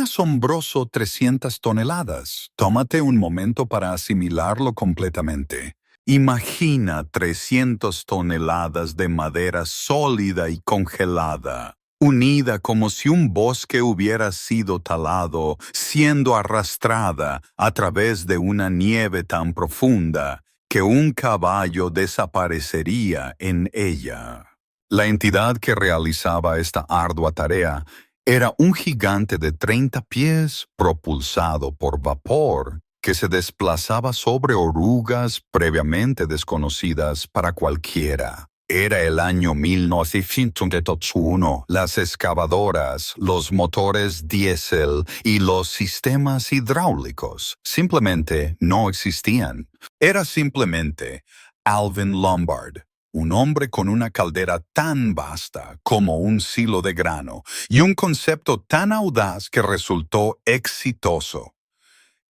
Un asombroso 300 toneladas. Tómate un momento para asimilarlo completamente. Imagina 300 toneladas de madera sólida y congelada, unida como si un bosque hubiera sido talado, siendo arrastrada a través de una nieve tan profunda que un caballo desaparecería en ella. La entidad que realizaba esta ardua tarea era un gigante de 30 pies propulsado por vapor que se desplazaba sobre orugas previamente desconocidas para cualquiera. Era el año 1981. Las excavadoras, los motores diésel y los sistemas hidráulicos simplemente no existían. Era simplemente Alvin Lombard, un hombre con una caldera tan vasta como un silo de grano y un concepto tan audaz que resultó exitoso.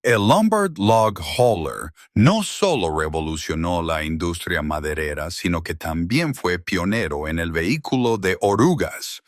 El Lombard Log Hauler no solo revolucionó la industria maderera, sino que también fue pionero en el vehículo de orugas.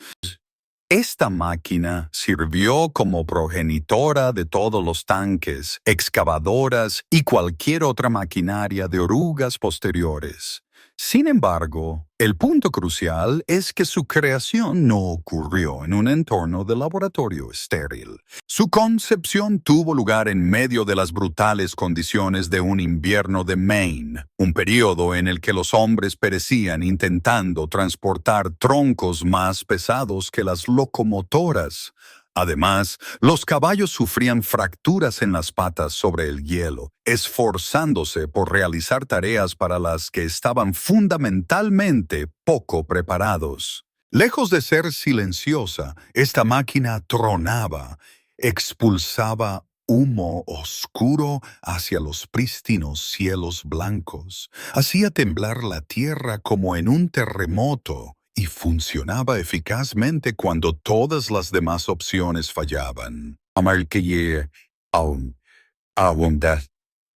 Esta máquina sirvió como progenitora de todos los tanques, excavadoras y cualquier otra maquinaria de orugas posteriores. Sin embargo, el punto crucial es que su creación no ocurrió en un entorno de laboratorio estéril. Su concepción tuvo lugar en medio de las brutales condiciones de un invierno de Maine, un periodo en el que los hombres perecían intentando transportar troncos más pesados que las locomotoras. Además, los caballos sufrían fracturas en las patas sobre el hielo, esforzándose por realizar tareas para las que estaban fundamentalmente poco preparados. Lejos de ser silenciosa, esta máquina tronaba, expulsaba humo oscuro hacia los prístinos cielos blancos, hacía temblar la tierra como en un terremoto, y funcionaba eficazmente cuando todas las demás opciones fallaban.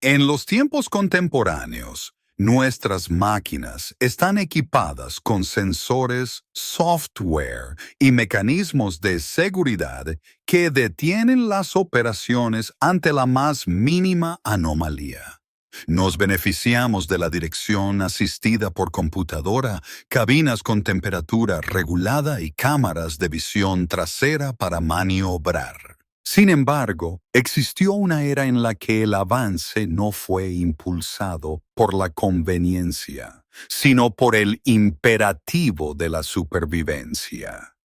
En los tiempos contemporáneos, nuestras máquinas están equipadas con sensores, software y mecanismos de seguridad que detienen las operaciones ante la más mínima anomalía. Nos beneficiamos de la dirección asistida por computadora, cabinas con temperatura regulada y cámaras de visión trasera para maniobrar. Sin embargo, existió una era en la que el avance no fue impulsado por la conveniencia, sino por el imperativo de la supervivencia.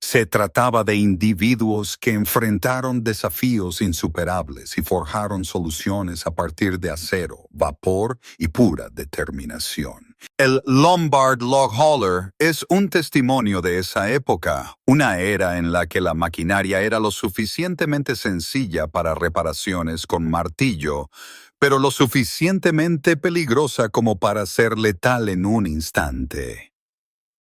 Se trataba de individuos que enfrentaron desafíos insuperables y forjaron soluciones a partir de acero, vapor y pura determinación. El Lombard Log Hauler es un testimonio de esa época, una era en la que la maquinaria era lo suficientemente sencilla para reparaciones con martillo, pero lo suficientemente peligrosa como para ser letal en un instante.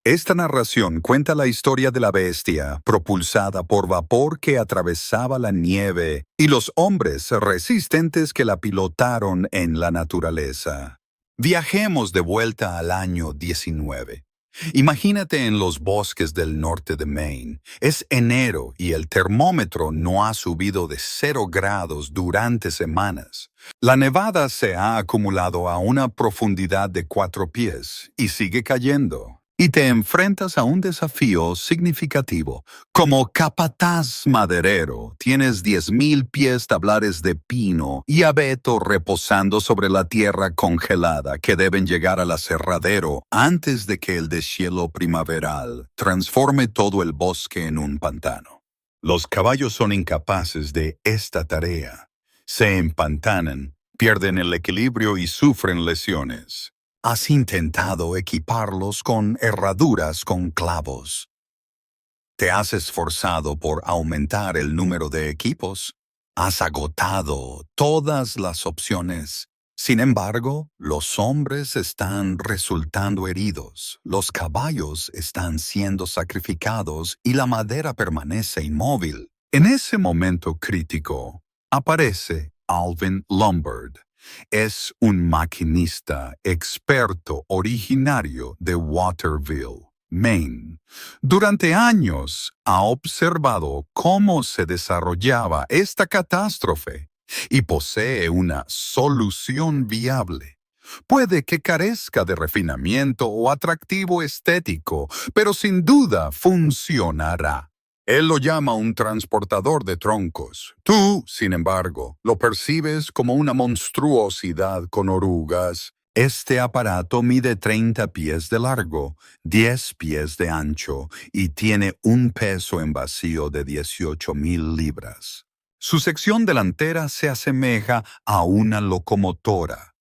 Esta narración cuenta la historia de la bestia, propulsada por vapor que atravesaba la nieve, y los hombres resistentes que la pilotaron en la naturaleza. Viajemos de vuelta al año 19. Imagínate en los bosques del norte de Maine. Es enero y el termómetro no ha subido de 0 grados durante semanas. La nevada se ha acumulado a una profundidad de 4 pies y sigue cayendo. Y te enfrentas a un desafío significativo. Como capataz maderero, tienes 10,000 pies tablares de pino y abeto reposando sobre la tierra congelada que deben llegar al aserradero antes de que el deshielo primaveral transforme todo el bosque en un pantano. Los caballos son incapaces de esta tarea. Se empantanan, pierden el equilibrio y sufren lesiones. Has intentado equiparlos con herraduras con clavos. Te has esforzado por aumentar el número de equipos. Has agotado todas las opciones. Sin embargo, los hombres están resultando heridos, los caballos están siendo sacrificados y la madera permanece inmóvil. En ese momento crítico, aparece Alvin Lombard. Es un maquinista experto originario de Waterville. Maine. Durante años ha observado cómo se desarrollaba esta catástrofe y posee una solución viable. Puede que carezca de refinamiento o atractivo estético, pero sin duda funcionará. Él lo llama un transportador de troncos. Tú, sin embargo, lo percibes como una monstruosidad con orugas. Este aparato mide 30 pies de largo, 10 pies de ancho y tiene un peso en vacío de 18,000 libras. Su sección delantera se asemeja a una locomotora.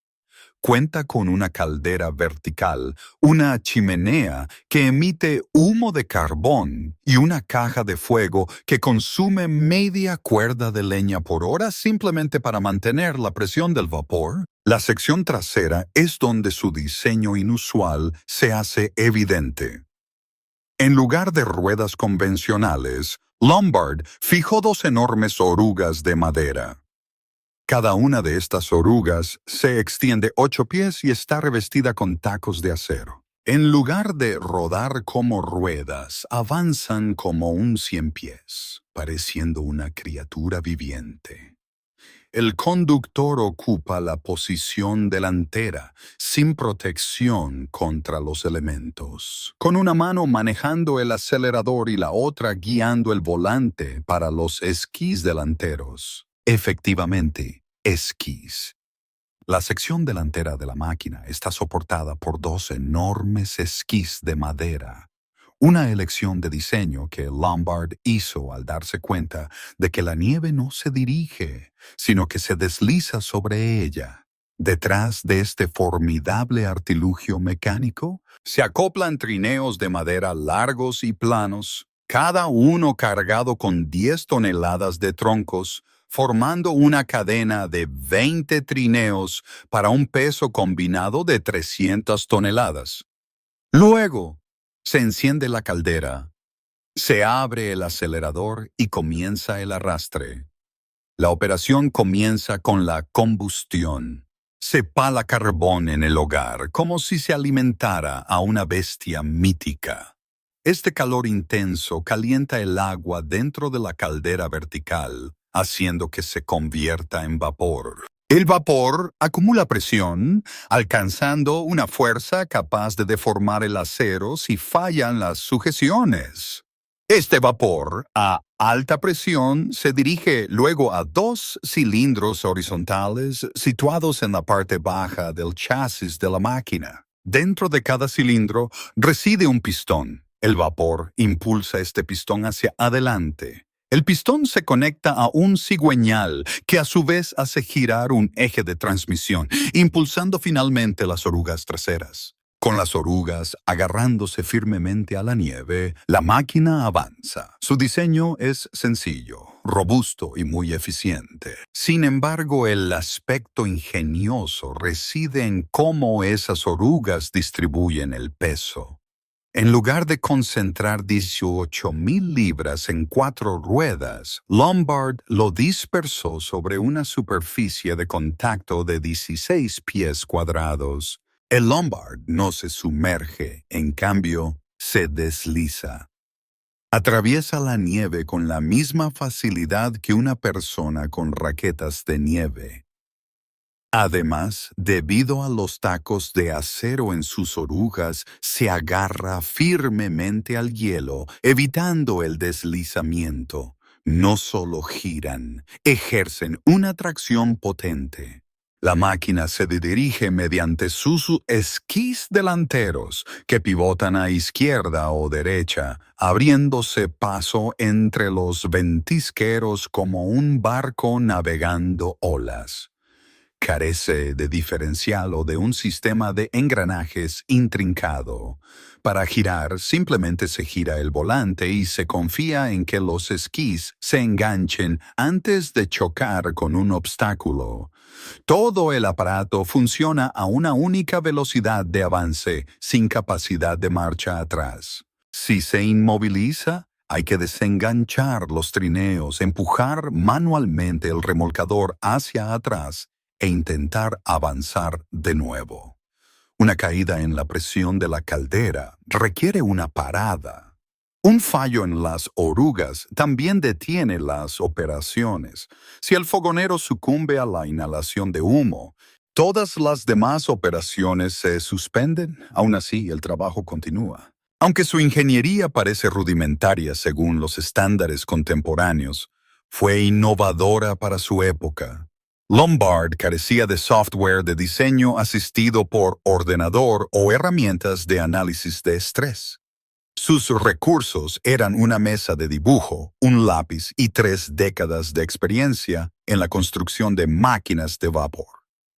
Cuenta con una caldera vertical, una chimenea que emite humo de carbón y una caja de fuego que consume media cuerda de leña por hora simplemente para mantener la presión del vapor. La sección trasera es donde su diseño inusual se hace evidente. En lugar de ruedas convencionales, Lombard fijó dos enormes orugas de madera. Cada una de estas orugas se extiende 8 pies y está revestida con tacos de acero. En lugar de rodar como ruedas, avanzan como un 100 pies, pareciendo una criatura viviente. El conductor ocupa la posición delantera, sin protección contra los elementos, con una mano manejando el acelerador y la otra guiando el volante para los esquís delanteros. Efectivamente, esquís. La sección delantera de la máquina está soportada por dos enormes esquís de madera, una elección de diseño que Lombard hizo al darse cuenta de que la nieve no se dirige, sino que se desliza sobre ella. Detrás de este formidable artilugio mecánico se acoplan trineos de madera largos y planos, cada uno cargado con 10 toneladas de troncos, formando una cadena de 20 trineos para un peso combinado de 300 toneladas. Luego, se enciende la caldera, se abre el acelerador y comienza el arrastre. La operación comienza con la combustión. Se pala carbón en el hogar como si se alimentara a una bestia mítica. Este calor intenso calienta el agua dentro de la caldera vertical, haciendo que se convierta en vapor. El vapor acumula presión, alcanzando una fuerza capaz de deformar el acero si fallan las sujeciones. Este vapor, a alta presión, se dirige luego a dos cilindros horizontales situados en la parte baja del chasis de la máquina. Dentro de cada cilindro reside un pistón. El vapor impulsa este pistón hacia adelante. El pistón se conecta a un cigüeñal que a su vez hace girar un eje de transmisión, impulsando finalmente las orugas traseras. Con las orugas agarrándose firmemente a la nieve, la máquina avanza. Su diseño es sencillo, robusto y muy eficiente. Sin embargo, el aspecto ingenioso reside en cómo esas orugas distribuyen el peso. En lugar de concentrar 18,000 libras en 4 ruedas, Lombard lo dispersó sobre una superficie de contacto de 16 pies cuadrados. El Lombard no se sumerge, en cambio, se desliza. Atraviesa la nieve con la misma facilidad que una persona con raquetas de nieve. Además, debido a los tacos de acero en sus orugas, se agarra firmemente al hielo, evitando el deslizamiento. No solo giran, ejercen una tracción potente. La máquina se dirige mediante sus esquís delanteros, que pivotan a izquierda o derecha, abriéndose paso entre los ventisqueros como un barco navegando olas. Carece de diferencial o de un sistema de engranajes intrincado. Para girar, simplemente se gira el volante y se confía en que los esquís se enganchen antes de chocar con un obstáculo. Todo el aparato funciona a una única velocidad de avance, sin capacidad de marcha atrás. Si se inmoviliza, hay que desenganchar los trineos, empujar manualmente el remolcador hacia atrás e intentar avanzar de nuevo. Una caída en la presión de la caldera requiere una parada. Un fallo en las orugas también detiene las operaciones. Si el fogonero sucumbe a la inhalación de humo, todas las demás operaciones se suspenden. Aún así, el trabajo continúa. Aunque su ingeniería parece rudimentaria según los estándares contemporáneos, fue innovadora para su época. Lombard carecía de software de diseño asistido por ordenador o herramientas de análisis de estrés. Sus recursos eran una mesa de dibujo, un lápiz y 3 décadas de experiencia en la construcción de máquinas de vapor.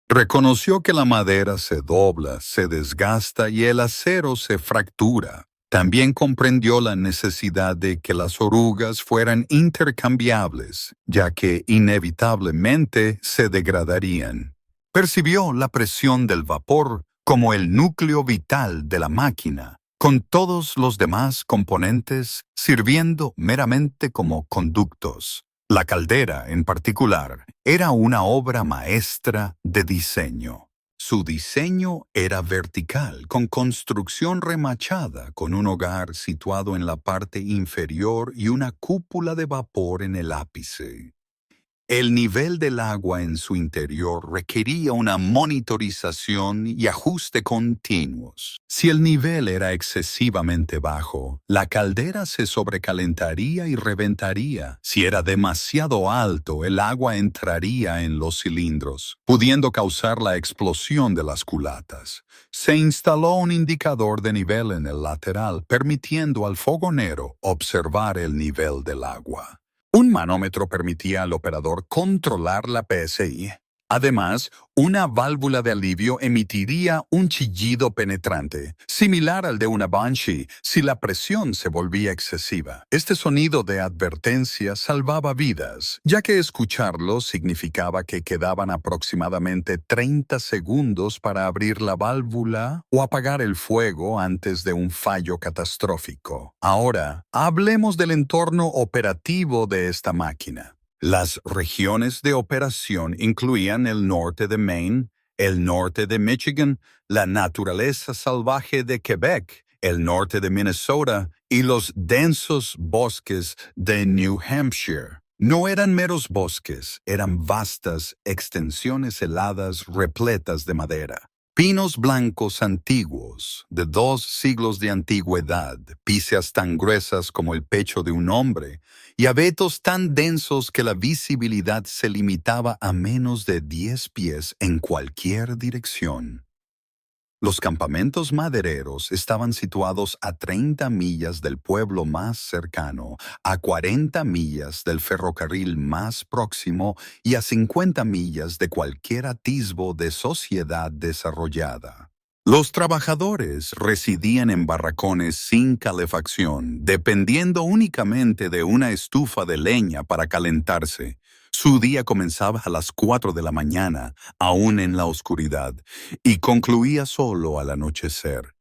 Reconoció que la madera se dobla, se desgasta y el acero se fractura. También comprendió la necesidad de que las orugas fueran intercambiables, ya que inevitablemente se degradarían. Percibió la presión del vapor como el núcleo vital de la máquina, con todos los demás componentes sirviendo meramente como conductos. La caldera, en particular, era una obra maestra de diseño. Su diseño era vertical, con construcción remachada, con un hogar situado en la parte inferior y una cúpula de vapor en el ápice. El nivel del agua en su interior requería una monitorización y ajuste continuos. Si el nivel era excesivamente bajo, la caldera se sobrecalentaría y reventaría. Si era demasiado alto, el agua entraría en los cilindros, pudiendo causar la explosión de las culatas. Se instaló un indicador de nivel en el lateral, permitiendo al fogonero observar el nivel del agua. Un manómetro permitía al operador controlar la PSI. Además, una válvula de alivio emitiría un chillido penetrante, similar al de una Banshee, si la presión se volvía excesiva. Este sonido de advertencia salvaba vidas, ya que escucharlo significaba que quedaban aproximadamente 30 segundos para abrir la válvula o apagar el fuego antes de un fallo catastrófico. Ahora, hablemos del entorno operativo de esta máquina. Las regiones de operación incluían el norte de Maine, el norte de Michigan, la naturaleza salvaje de Quebec, el norte de Minnesota y los densos bosques de New Hampshire. No eran meros bosques, eran vastas extensiones heladas repletas de madera. Pinos blancos antiguos, de 2 siglos de antigüedad, píceas tan gruesas como el pecho de un hombre, y abetos tan densos que la visibilidad se limitaba a menos de 10 pies en cualquier dirección. Los campamentos madereros estaban situados a 30 millas del pueblo más cercano, a 40 millas del ferrocarril más próximo y a 50 millas de cualquier atisbo de sociedad desarrollada. Los trabajadores residían en barracones sin calefacción, dependiendo únicamente de una estufa de leña para calentarse. Su día comenzaba a las 4 de la mañana, aún en la oscuridad, y concluía solo al anochecer.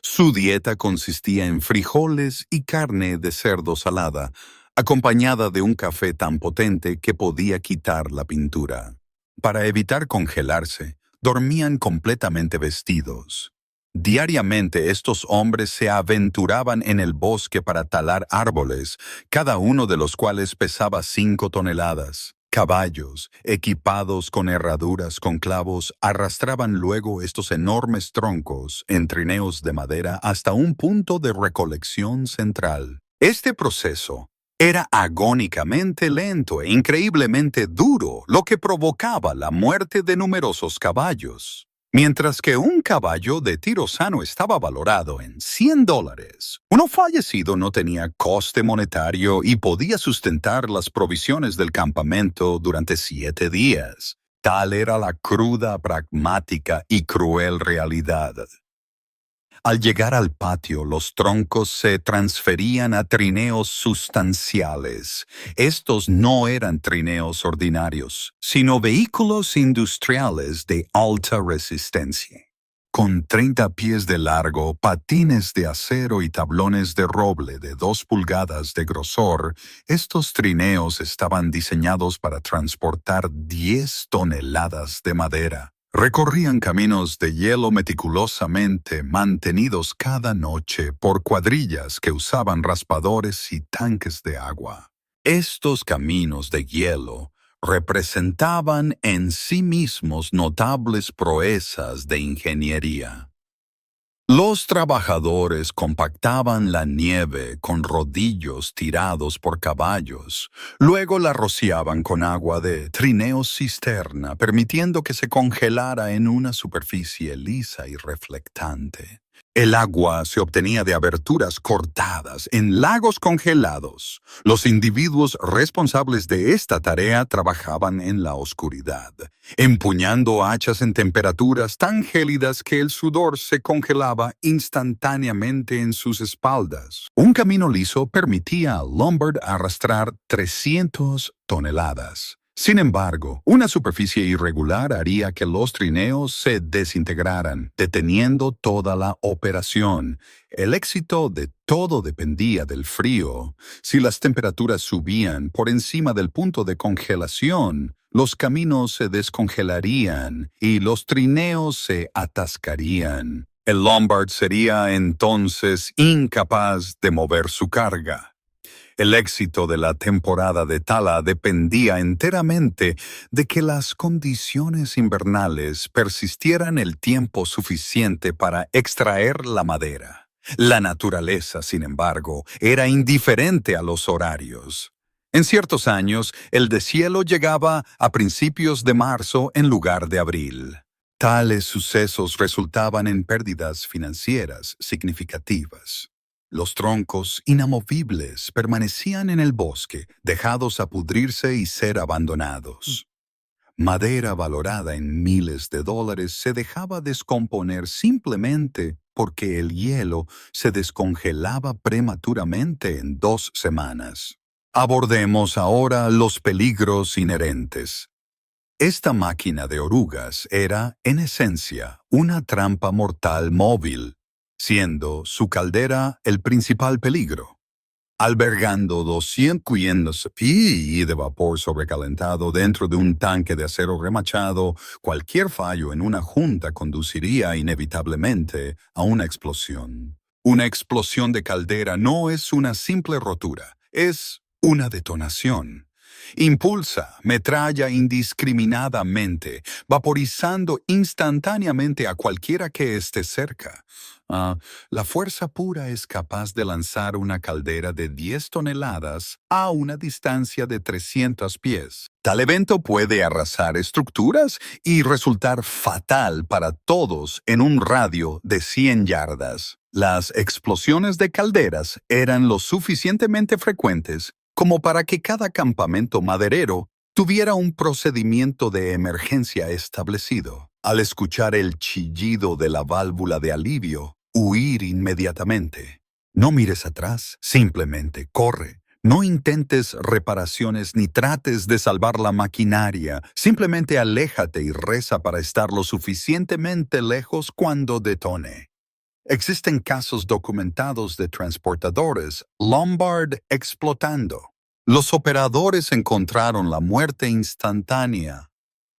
Su dieta consistía en frijoles y carne de cerdo salada, acompañada de un café tan potente que podía quitar la pintura. Para evitar congelarse, dormían completamente vestidos. Diariamente estos hombres se aventuraban en el bosque para talar árboles, cada uno de los cuales pesaba 5 toneladas. Caballos, equipados con herraduras con clavos, arrastraban luego estos enormes troncos en trineos de madera hasta un punto de recolección central. Este proceso era agónicamente lento e increíblemente duro, lo que provocaba la muerte de numerosos caballos. Mientras que un caballo de tiro sano estaba valorado en $100, uno fallecido no tenía coste monetario y podía sustentar las provisiones del campamento durante 7 días. Tal era la cruda, pragmática y cruel realidad. Al llegar al patio, los troncos se transferían a trineos sustanciales. Estos no eran trineos ordinarios, sino vehículos industriales de alta resistencia. Con 30 pies de largo, patines de acero y tablones de roble de 2 pulgadas de grosor, estos trineos estaban diseñados para transportar 10 toneladas de madera. Recorrían caminos de hielo meticulosamente mantenidos cada noche por cuadrillas que usaban raspadores y tanques de agua. Estos caminos de hielo representaban en sí mismos notables proezas de ingeniería. Los trabajadores compactaban la nieve con rodillos tirados por caballos, luego la rociaban con agua de trineo cisterna, permitiendo que se congelara en una superficie lisa y reflectante. El agua se obtenía de aberturas cortadas en lagos congelados. Los individuos responsables de esta tarea trabajaban en la oscuridad, empuñando hachas en temperaturas tan gélidas que el sudor se congelaba instantáneamente en sus espaldas. Un camino liso permitía a Lombard arrastrar 300 toneladas. Sin embargo, una superficie irregular haría que los trineos se desintegraran, deteniendo toda la operación. El éxito de todo dependía del frío. Si las temperaturas subían por encima del punto de congelación, los caminos se descongelarían y los trineos se atascarían. El Lombard sería entonces incapaz de mover su carga. El éxito de la temporada de tala dependía enteramente de que las condiciones invernales persistieran el tiempo suficiente para extraer la madera. La naturaleza, sin embargo, era indiferente a los horarios. En ciertos años, el deshielo llegaba a principios de marzo en lugar de abril. Tales sucesos resultaban en pérdidas financieras significativas. Los troncos inamovibles permanecían en el bosque, dejados a pudrirse y ser abandonados. Madera valorada en miles de dólares se dejaba descomponer simplemente porque el hielo se descongelaba prematuramente en 2 semanas. Abordemos ahora los peligros inherentes. Esta máquina de orugas era, en esencia, una trampa mortal móvil, siendo su caldera el principal peligro. Albergando 200 pies de vapor sobrecalentado dentro de un tanque de acero remachado, cualquier fallo en una junta conduciría inevitablemente a una explosión. Una explosión de caldera no es una simple rotura, es una detonación. Impulsa, metralla indiscriminadamente, vaporizando instantáneamente a cualquiera que esté cerca. La fuerza pura es capaz de lanzar una caldera de 10 toneladas a una distancia de 300 pies. Tal evento puede arrasar estructuras y resultar fatal para todos en un radio de 100 yardas. Las explosiones de calderas eran lo suficientemente frecuentes como para que cada campamento maderero tuviera un procedimiento de emergencia establecido. Al escuchar el chillido de la válvula de alivio, huir inmediatamente. No mires atrás, simplemente corre. No intentes reparaciones ni trates de salvar la maquinaria. Simplemente aléjate y reza para estar lo suficientemente lejos cuando detone. Existen casos documentados de transportadores Lombard explotando. Los operadores encontraron la muerte instantánea.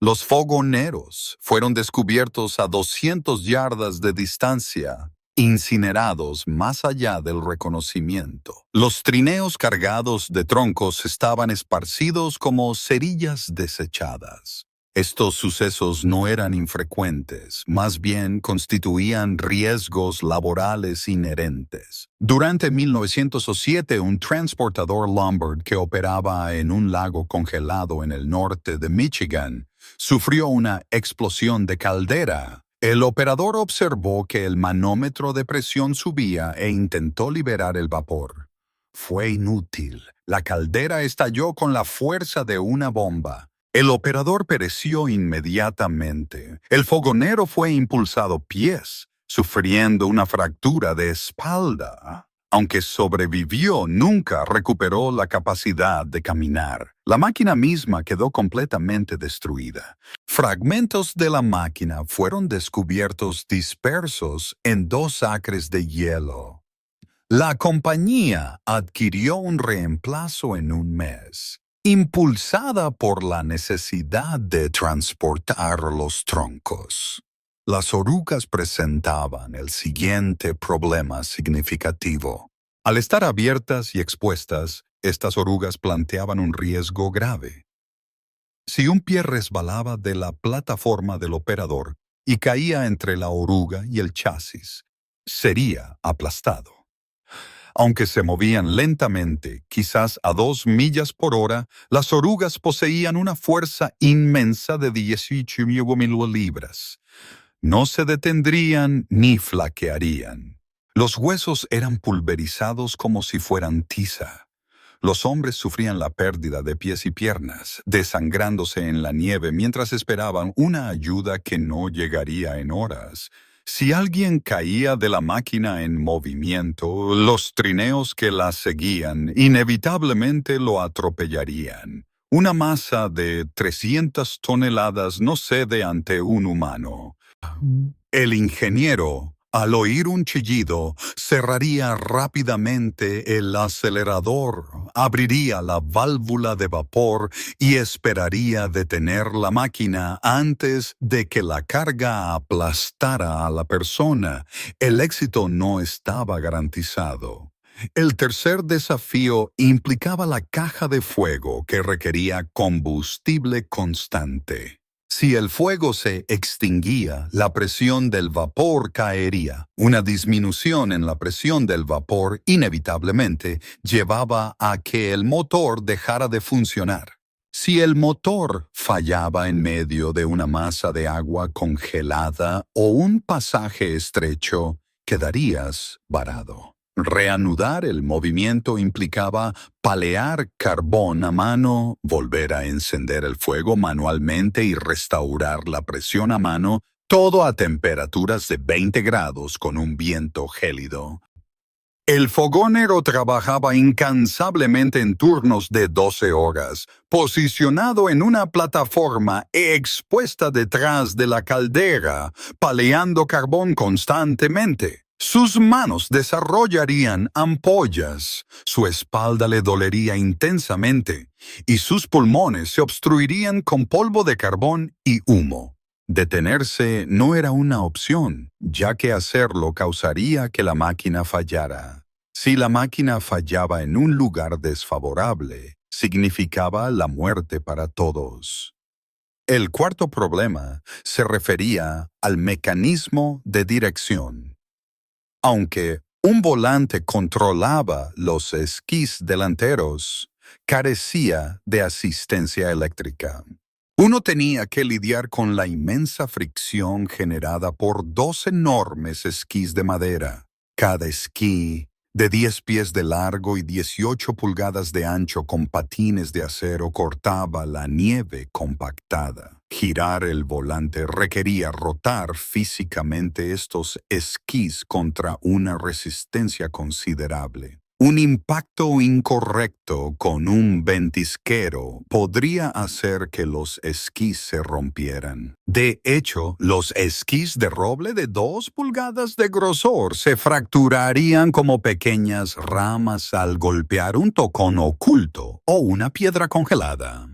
Los fogoneros fueron descubiertos a 200 yardas de distancia, incinerados más allá del reconocimiento. Los trineos cargados de troncos estaban esparcidos como cerillas desechadas. Estos sucesos no eran infrecuentes, más bien constituían riesgos laborales inherentes. Durante 1907, un transportador Lombard que operaba en un lago congelado en el norte de Michigan sufrió una explosión de caldera. El operador observó que el manómetro de presión subía e intentó liberar el vapor. Fue inútil. La caldera estalló con la fuerza de una bomba. El operador pereció inmediatamente. El fogonero fue impulsado pies, sufriendo una fractura de espalda. Aunque sobrevivió, nunca recuperó la capacidad de caminar. La máquina misma quedó completamente destruida. Fragmentos de la máquina fueron descubiertos dispersos en 2 acres de hielo. La compañía adquirió un reemplazo en un mes. impulsada por la necesidad de transportar los troncos. Las orugas presentaban el siguiente problema significativo. Al estar abiertas y expuestas, estas orugas planteaban un riesgo grave. Si un pie resbalaba de la plataforma del operador y caía entre la oruga y el chasis, sería aplastado. Aunque se movían lentamente, quizás a 2 millas por hora, las orugas poseían una fuerza inmensa de 18.000 libras. No se detendrían ni flaquearían. Los huesos eran pulverizados como si fueran tiza. Los hombres sufrían la pérdida de pies y piernas, desangrándose en la nieve mientras esperaban una ayuda que no llegaría en horas. Si alguien caía de la máquina en movimiento, los trineos que la seguían inevitablemente lo atropellarían. Una masa de 300 toneladas no cede ante un humano. El ingeniero, al oír un chillido, cerraría rápidamente el acelerador, abriría la válvula de vapor y esperaría detener la máquina antes de que la carga aplastara a la persona. El éxito no estaba garantizado. El tercer desafío implicaba la caja de fuego que requería combustible constante. Si el fuego se extinguía, la presión del vapor caería. Una disminución en la presión del vapor inevitablemente llevaba a que el motor dejara de funcionar. Si el motor fallaba en medio de una masa de agua congelada o un pasaje estrecho, quedarías varado. Reanudar el movimiento implicaba palear carbón a mano, volver a encender el fuego manualmente y restaurar la presión a mano, todo a temperaturas de 20 grados con un viento gélido. El fogonero trabajaba incansablemente en turnos de 12 horas, posicionado en una plataforma expuesta detrás de la caldera, paleando carbón constantemente. Sus manos desarrollarían ampollas, su espalda le dolería intensamente y sus pulmones se obstruirían con polvo de carbón y humo. Detenerse no era una opción, ya que hacerlo causaría que la máquina fallara. Si la máquina fallaba en un lugar desfavorable, significaba la muerte para todos. El cuarto problema se refería al mecanismo de dirección. Aunque un volante controlaba los esquís delanteros, carecía de asistencia eléctrica. Uno tenía que lidiar con la inmensa fricción generada por 2 enormes esquís de madera. Cada esquí, de 10 pies de largo y 18 pulgadas de ancho con patines de acero, cortaba la nieve compactada. Girar el volante requería rotar físicamente estos esquís contra una resistencia considerable. Un impacto incorrecto con un ventisquero podría hacer que los esquís se rompieran. De hecho, los esquís de roble de 2 pulgadas de grosor se fracturarían como pequeñas ramas al golpear un tocón oculto o una piedra congelada.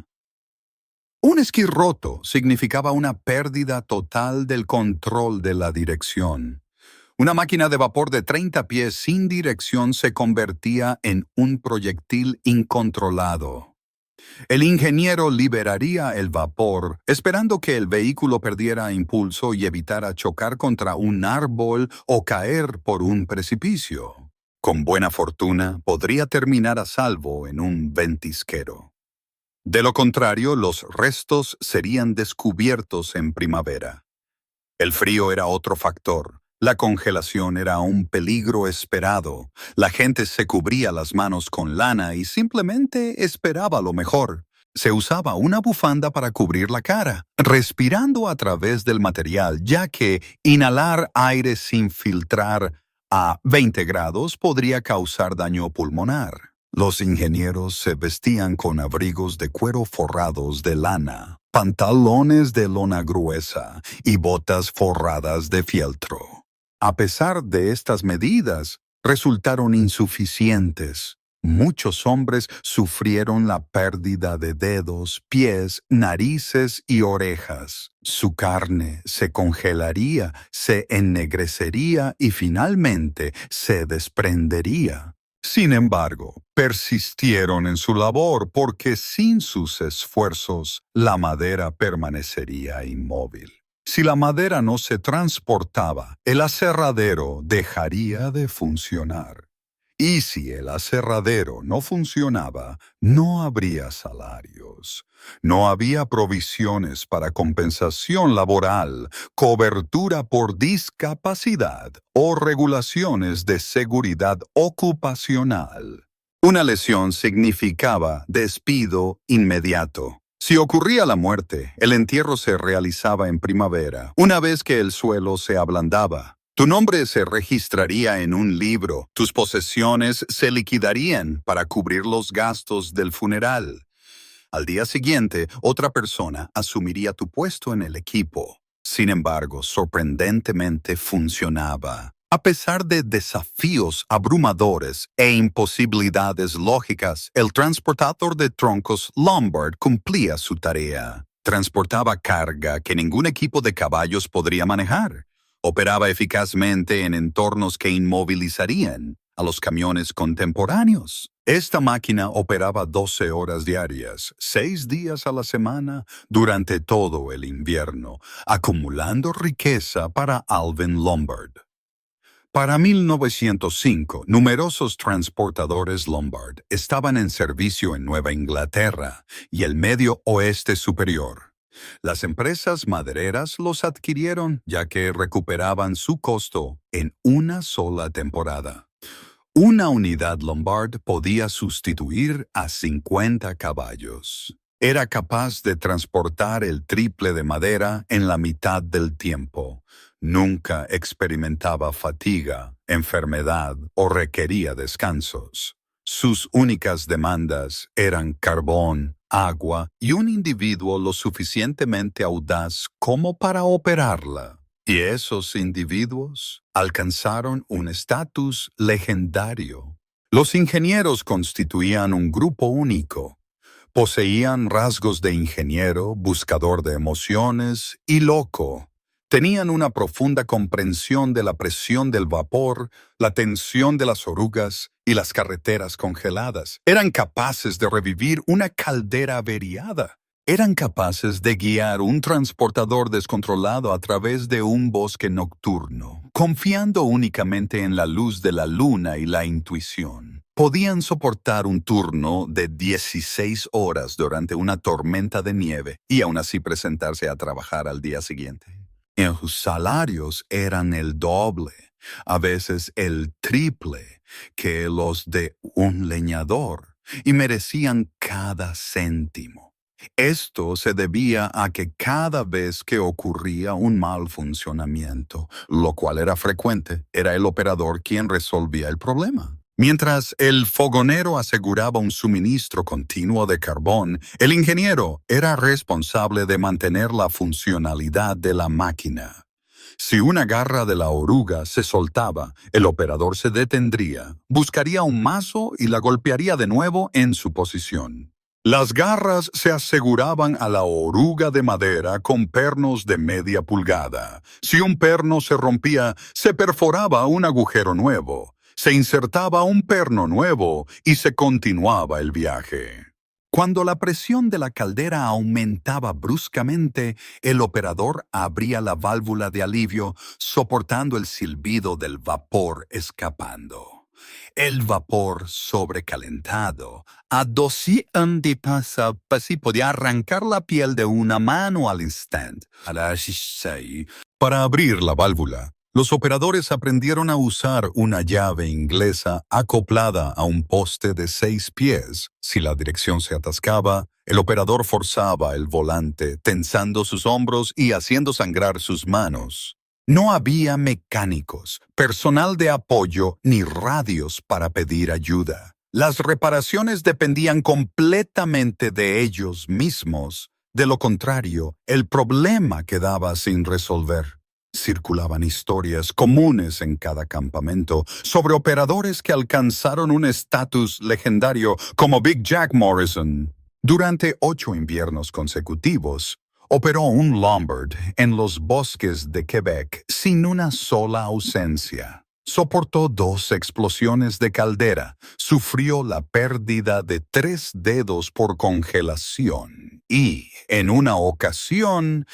Un esquí roto significaba una pérdida total del control de la dirección. Una máquina de vapor de 30 pies sin dirección se convertía en un proyectil incontrolado. El ingeniero liberaría el vapor, esperando que el vehículo perdiera impulso y evitara chocar contra un árbol o caer por un precipicio. Con buena fortuna, podría terminar a salvo en un ventisquero. De lo contrario, los restos serían descubiertos en primavera. El frío era otro factor. La congelación era un peligro esperado. La gente se cubría las manos con lana y simplemente esperaba lo mejor. Se usaba una bufanda para cubrir la cara, respirando a través del material, ya que inhalar aire sin filtrar a 20 grados podría causar daño pulmonar. Los ingenieros se vestían con abrigos de cuero forrados de lana, pantalones de lona gruesa y botas forradas de fieltro. A pesar de estas medidas, resultaron insuficientes. Muchos hombres sufrieron la pérdida de dedos, pies, narices y orejas. Su carne se congelaría, se ennegrecería y finalmente se desprendería. Sin embargo, persistieron en su labor porque sin sus esfuerzos la madera permanecería inmóvil. Si la madera no se transportaba, el aserradero dejaría de funcionar. Y si el aserradero no funcionaba, no habría salarios. No había provisiones para compensación laboral, cobertura por discapacidad o regulaciones de seguridad ocupacional. Una lesión significaba despido inmediato. Si ocurría la muerte, el entierro se realizaba en primavera, una vez que el suelo se ablandaba. Tu nombre se registraría en un libro, tus posesiones se liquidarían para cubrir los gastos del funeral. Al día siguiente, otra persona asumiría tu puesto en el equipo. Sin embargo, sorprendentemente funcionaba. A pesar de desafíos abrumadores e imposibilidades lógicas, el transportador de troncos Lombard cumplía su tarea. Transportaba carga que ningún equipo de caballos podría manejar. Operaba eficazmente en entornos que inmovilizarían a los camiones contemporáneos. Esta máquina operaba 12 horas diarias, 6 días a la semana, durante todo el invierno, acumulando riqueza para Alvin Lombard. Para 1905, numerosos transportadores Lombard estaban en servicio en Nueva Inglaterra y el Medio Oeste Superior. Las empresas madereras los adquirieron ya que recuperaban su costo en una sola temporada. Una unidad Lombard podía sustituir a 50 caballos. Era capaz de transportar el triple de madera en la mitad del tiempo. Nunca experimentaba fatiga, enfermedad o requería descansos. Sus únicas demandas eran carbón, agua y un individuo lo suficientemente audaz como para operarla. Y esos individuos alcanzaron un estatus legendario. Los ingenieros constituían un grupo único. Poseían rasgos de ingeniero, buscador de emociones y loco. Tenían una profunda comprensión de la presión del vapor, la tensión de las orugas y las carreteras congeladas. Eran capaces de revivir una caldera averiada. Eran capaces de guiar un transportador descontrolado a través de un bosque nocturno, confiando únicamente en la luz de la luna y la intuición. Podían soportar un turno de 16 horas durante una tormenta de nieve y aún así presentarse a trabajar al día siguiente. Y sus salarios eran el doble, a veces el triple, que los de un leñador, y merecían cada céntimo. Esto se debía a que cada vez que ocurría un mal funcionamiento, lo cual era frecuente, era el operador quien resolvía el problema. Mientras el fogonero aseguraba un suministro continuo de carbón, el ingeniero era responsable de mantener la funcionalidad de la máquina. Si una garra de la oruga se soltaba, el operador se detendría, buscaría un mazo y la golpearía de nuevo en su posición. Las garras se aseguraban a la oruga de madera con pernos de media pulgada. Si un perno se rompía, se perforaba un agujero nuevo. Se insertaba un perno nuevo y se continuaba el viaje. Cuando la presión de la caldera aumentaba bruscamente, el operador abría la válvula de alivio, soportando el silbido del vapor escapando. El vapor sobrecalentado, a 200 de así podía arrancar la piel de una mano al instante. Para abrir la válvula, los operadores aprendieron a usar una llave inglesa acoplada a un poste de 6 pies. Si la dirección se atascaba, el operador forzaba el volante, tensando sus hombros y haciendo sangrar sus manos. No había mecánicos, personal de apoyo ni radios para pedir ayuda. Las reparaciones dependían completamente de ellos mismos. De lo contrario, el problema quedaba sin resolver. Circulaban historias comunes en cada campamento sobre operadores que alcanzaron un estatus legendario como Big Jack Morrison. Durante 8 inviernos consecutivos, operó un Lombard en los bosques de Quebec sin una sola ausencia. Soportó 2 explosiones de caldera, sufrió la pérdida de 3 dedos por congelación y, en una ocasión,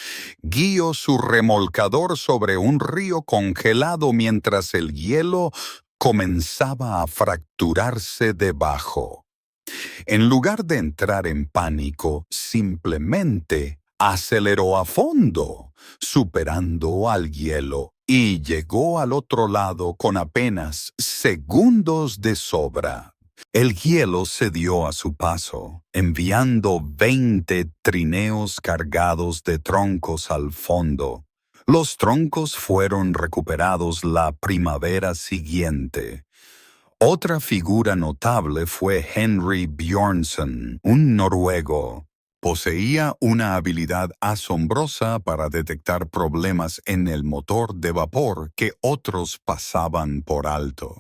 guió su remolcador sobre un río congelado mientras el hielo comenzaba a fracturarse debajo. En lugar de entrar en pánico, simplemente aceleró a fondo, superando al hielo, y llegó al otro lado con apenas segundos de sobra. El hielo cedió a su paso, enviando 20 trineos cargados de troncos al fondo. Los troncos fueron recuperados la primavera siguiente. Otra figura notable fue Henry Bjornsson, un noruego. Poseía una habilidad asombrosa para detectar problemas en el motor de vapor que otros pasaban por alto.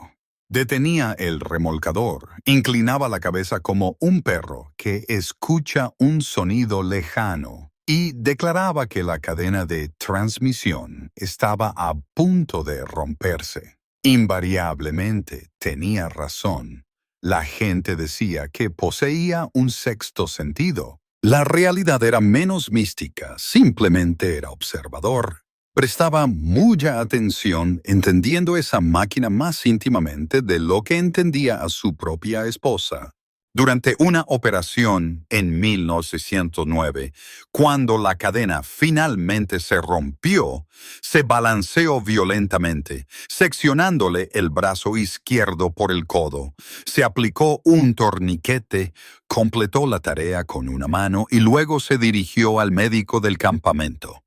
Detenía el remolcador, inclinaba la cabeza como un perro que escucha un sonido lejano y declaraba que la cadena de transmisión estaba a punto de romperse. Invariablemente tenía razón. La gente decía que poseía un sexto sentido. La realidad era menos mística, simplemente era observador. Prestaba mucha atención, entendiendo esa máquina más íntimamente de lo que entendía a su propia esposa. Durante una operación en 1909, cuando la cadena finalmente se rompió, se balanceó violentamente, seccionándole el brazo izquierdo por el codo. Se aplicó un torniquete, completó la tarea con una mano y luego se dirigió al médico del campamento.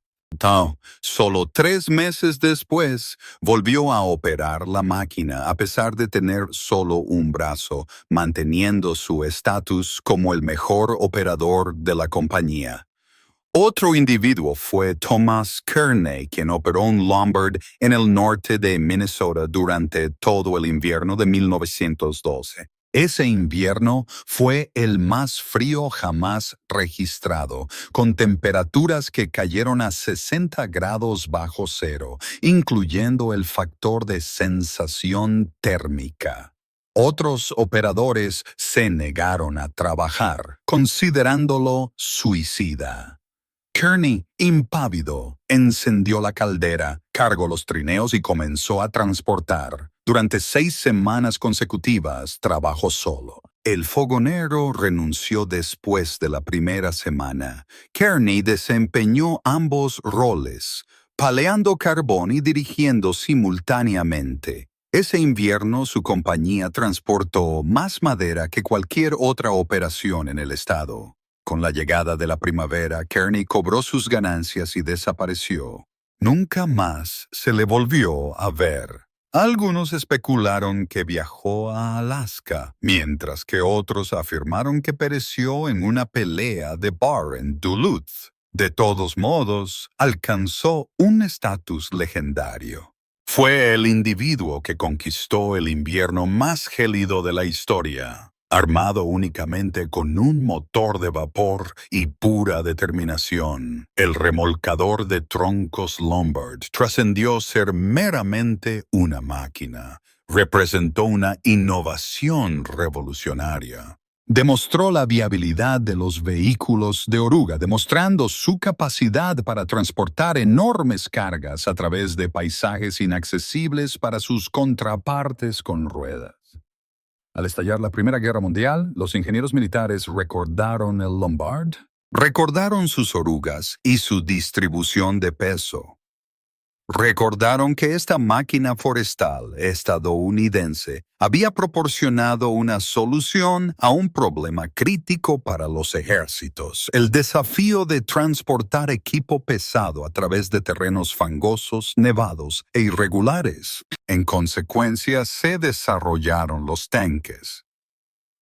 Solo 3 meses después, volvió a operar la máquina a pesar de tener solo un brazo, manteniendo su estatus como el mejor operador de la compañía. Otro individuo fue Thomas Kearney, quien operó un Lombard en el norte de Minnesota durante todo el invierno de 1912. Ese invierno fue el más frío jamás registrado, con temperaturas que cayeron a 60 grados bajo cero, incluyendo el factor de sensación térmica. Otros operadores se negaron a trabajar, considerándolo suicida. Kearney, impávido, encendió la caldera, cargó los trineos y comenzó a transportar. Durante 6 semanas consecutivas trabajó solo. El fogonero renunció después de la primera semana. Kearney desempeñó ambos roles, paleando carbón y dirigiendo simultáneamente. Ese invierno su compañía transportó más madera que cualquier otra operación en el estado. Con la llegada de la primavera, Kearney cobró sus ganancias y desapareció. Nunca más se le volvió a ver. Algunos especularon que viajó a Alaska, mientras que otros afirmaron que pereció en una pelea de bar en Duluth. De todos modos, alcanzó un estatus legendario. Fue el individuo que conquistó el invierno más gélido de la historia. Armado únicamente con un motor de vapor y pura determinación, el remolcador de troncos Lombard trascendió ser meramente una máquina. Representó una innovación revolucionaria. Demostró la viabilidad de los vehículos de oruga, demostrando su capacidad para transportar enormes cargas a través de paisajes inaccesibles para sus contrapartes con ruedas. Al estallar la Primera Guerra Mundial, los ingenieros militares recordaron el Lombard, recordaron sus orugas y su distribución de peso. Recordaron que esta máquina forestal estadounidense había proporcionado una solución a un problema crítico para los ejércitos, el desafío de transportar equipo pesado a través de terrenos fangosos, nevados e irregulares. En consecuencia, se desarrollaron los tanques.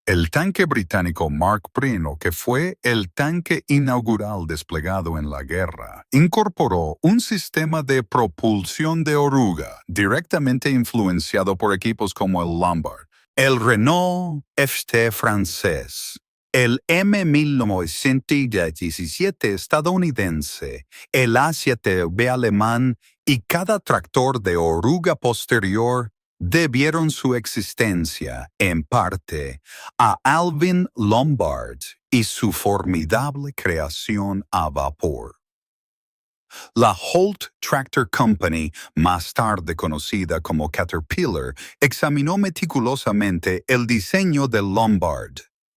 El tanque británico Mark I, que fue el tanque inaugural desplegado en la guerra, incorporó un sistema de propulsión de oruga directamente influenciado por equipos como el Lombard, el Renault FT francés, el M1917 estadounidense, el A7B alemán y cada tractor de oruga posterior debieron su existencia, en parte, a Alvin Lombard y su formidable creación a vapor. La Holt Tractor Company, más tarde conocida como Caterpillar, examinó meticulosamente el diseño del Lombard.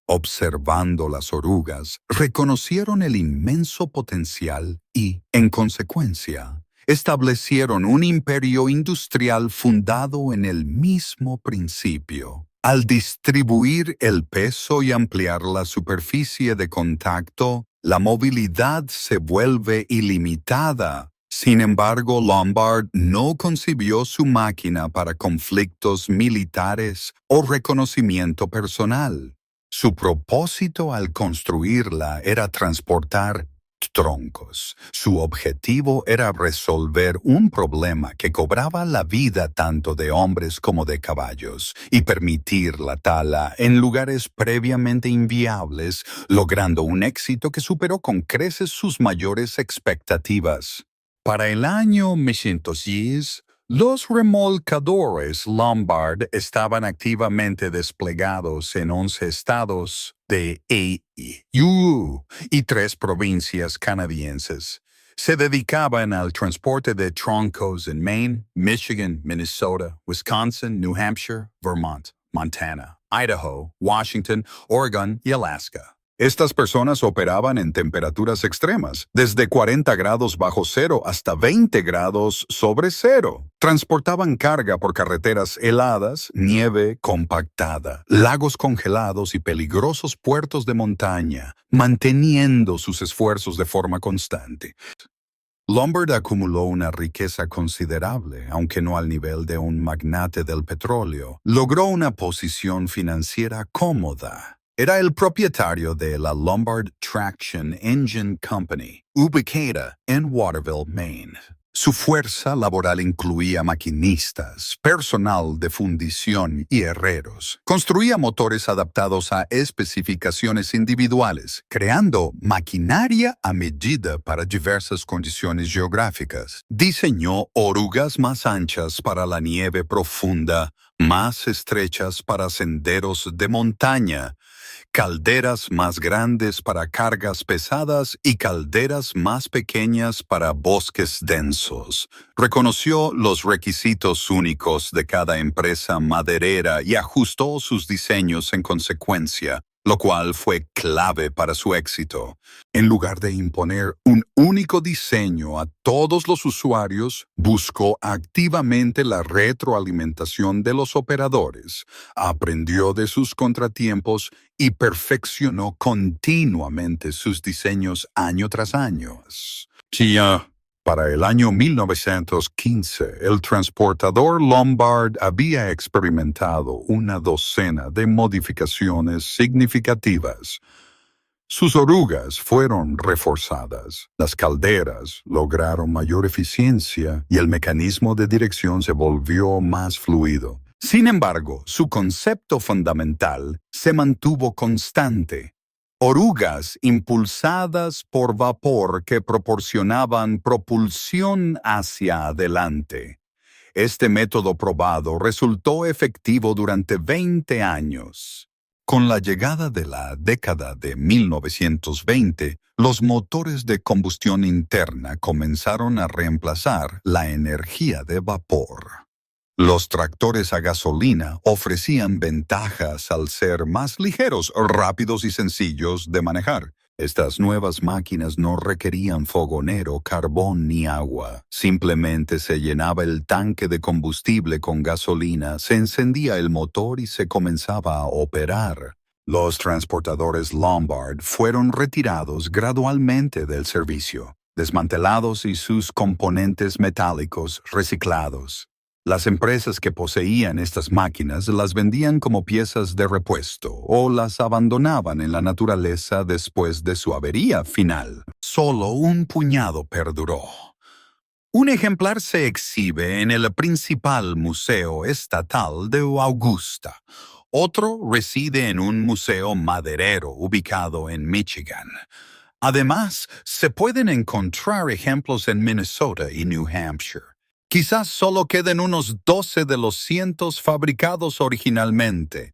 Observando las orugas, reconocieron el inmenso potencial y, en consecuencia, establecieron un imperio industrial fundado en el mismo principio. Al distribuir el peso y ampliar la superficie de contacto, la movilidad se vuelve ilimitada. Sin embargo, Lombard no concibió su máquina para conflictos militares o reconocimiento personal. Su propósito al construirla era transportar troncos. Su objetivo era resolver un problema que cobraba la vida tanto de hombres como de caballos y permitir la tala en lugares previamente inviables, logrando un éxito que superó con creces sus mayores expectativas. Para el año 1910, los remolcadores Lombard estaban activamente desplegados en 11 estados de EU y 3 provincias canadienses. Se dedicaban al transporte de troncos en Maine, Michigan, Minnesota, Wisconsin, New Hampshire, Vermont, Montana, Idaho, Washington, Oregon y Alaska. Estas personas operaban en temperaturas extremas, desde 40 grados bajo cero hasta 20 grados sobre cero. Transportaban carga por carreteras heladas, nieve compactada, lagos congelados y peligrosos puertos de montaña, manteniendo sus esfuerzos de forma constante. Lombard acumuló una riqueza considerable, aunque no al nivel de un magnate del petróleo. Logró una posición financiera cómoda. Era el propietario de la Lombard Traction Engine Company, ubicada en Waterville, Maine. Su fuerza laboral incluía maquinistas, personal de fundición y herreros. Construía motores adaptados a especificaciones individuales, creando maquinaria a medida para diversas condiciones geográficas. Diseñó orugas más anchas para la nieve profunda, más estrechas para senderos de montaña, calderas más grandes para cargas pesadas y calderas más pequeñas para bosques densos. Reconoció los requisitos únicos de cada empresa maderera y ajustó sus diseños en consecuencia, lo cual fue clave para su éxito. En lugar de imponer un único diseño a todos los usuarios, buscó activamente la retroalimentación de los operadores, aprendió de sus contratiempos y perfeccionó continuamente sus diseños año tras año. Para el año 1915, el transportador Lombard había experimentado una docena de modificaciones significativas. Sus orugas fueron reforzadas, las calderas lograron mayor eficiencia y el mecanismo de dirección se volvió más fluido. Sin embargo, su concepto fundamental se mantuvo constante. Orugas impulsadas por vapor que proporcionaban propulsión hacia adelante. Este método probado resultó efectivo durante 20 años. Con la llegada de la década de 1920, los motores de combustión interna comenzaron a reemplazar la energía de vapor. Los tractores a gasolina ofrecían ventajas al ser más ligeros, rápidos y sencillos de manejar. Estas nuevas máquinas no requerían fogonero, carbón ni agua. Simplemente se llenaba el tanque de combustible con gasolina, se encendía el motor y se comenzaba a operar. Los transportadores Lombard fueron retirados gradualmente del servicio, desmantelados y sus componentes metálicos reciclados. Las empresas que poseían estas máquinas las vendían como piezas de repuesto o las abandonaban en la naturaleza después de su avería final. Solo un puñado perduró. Un ejemplar se exhibe en el principal museo estatal de Augusta. Otro reside en un museo maderero ubicado en Michigan. Además, se pueden encontrar ejemplos en Minnesota y New Hampshire. Quizás solo queden unos 12 de los cientos fabricados originalmente.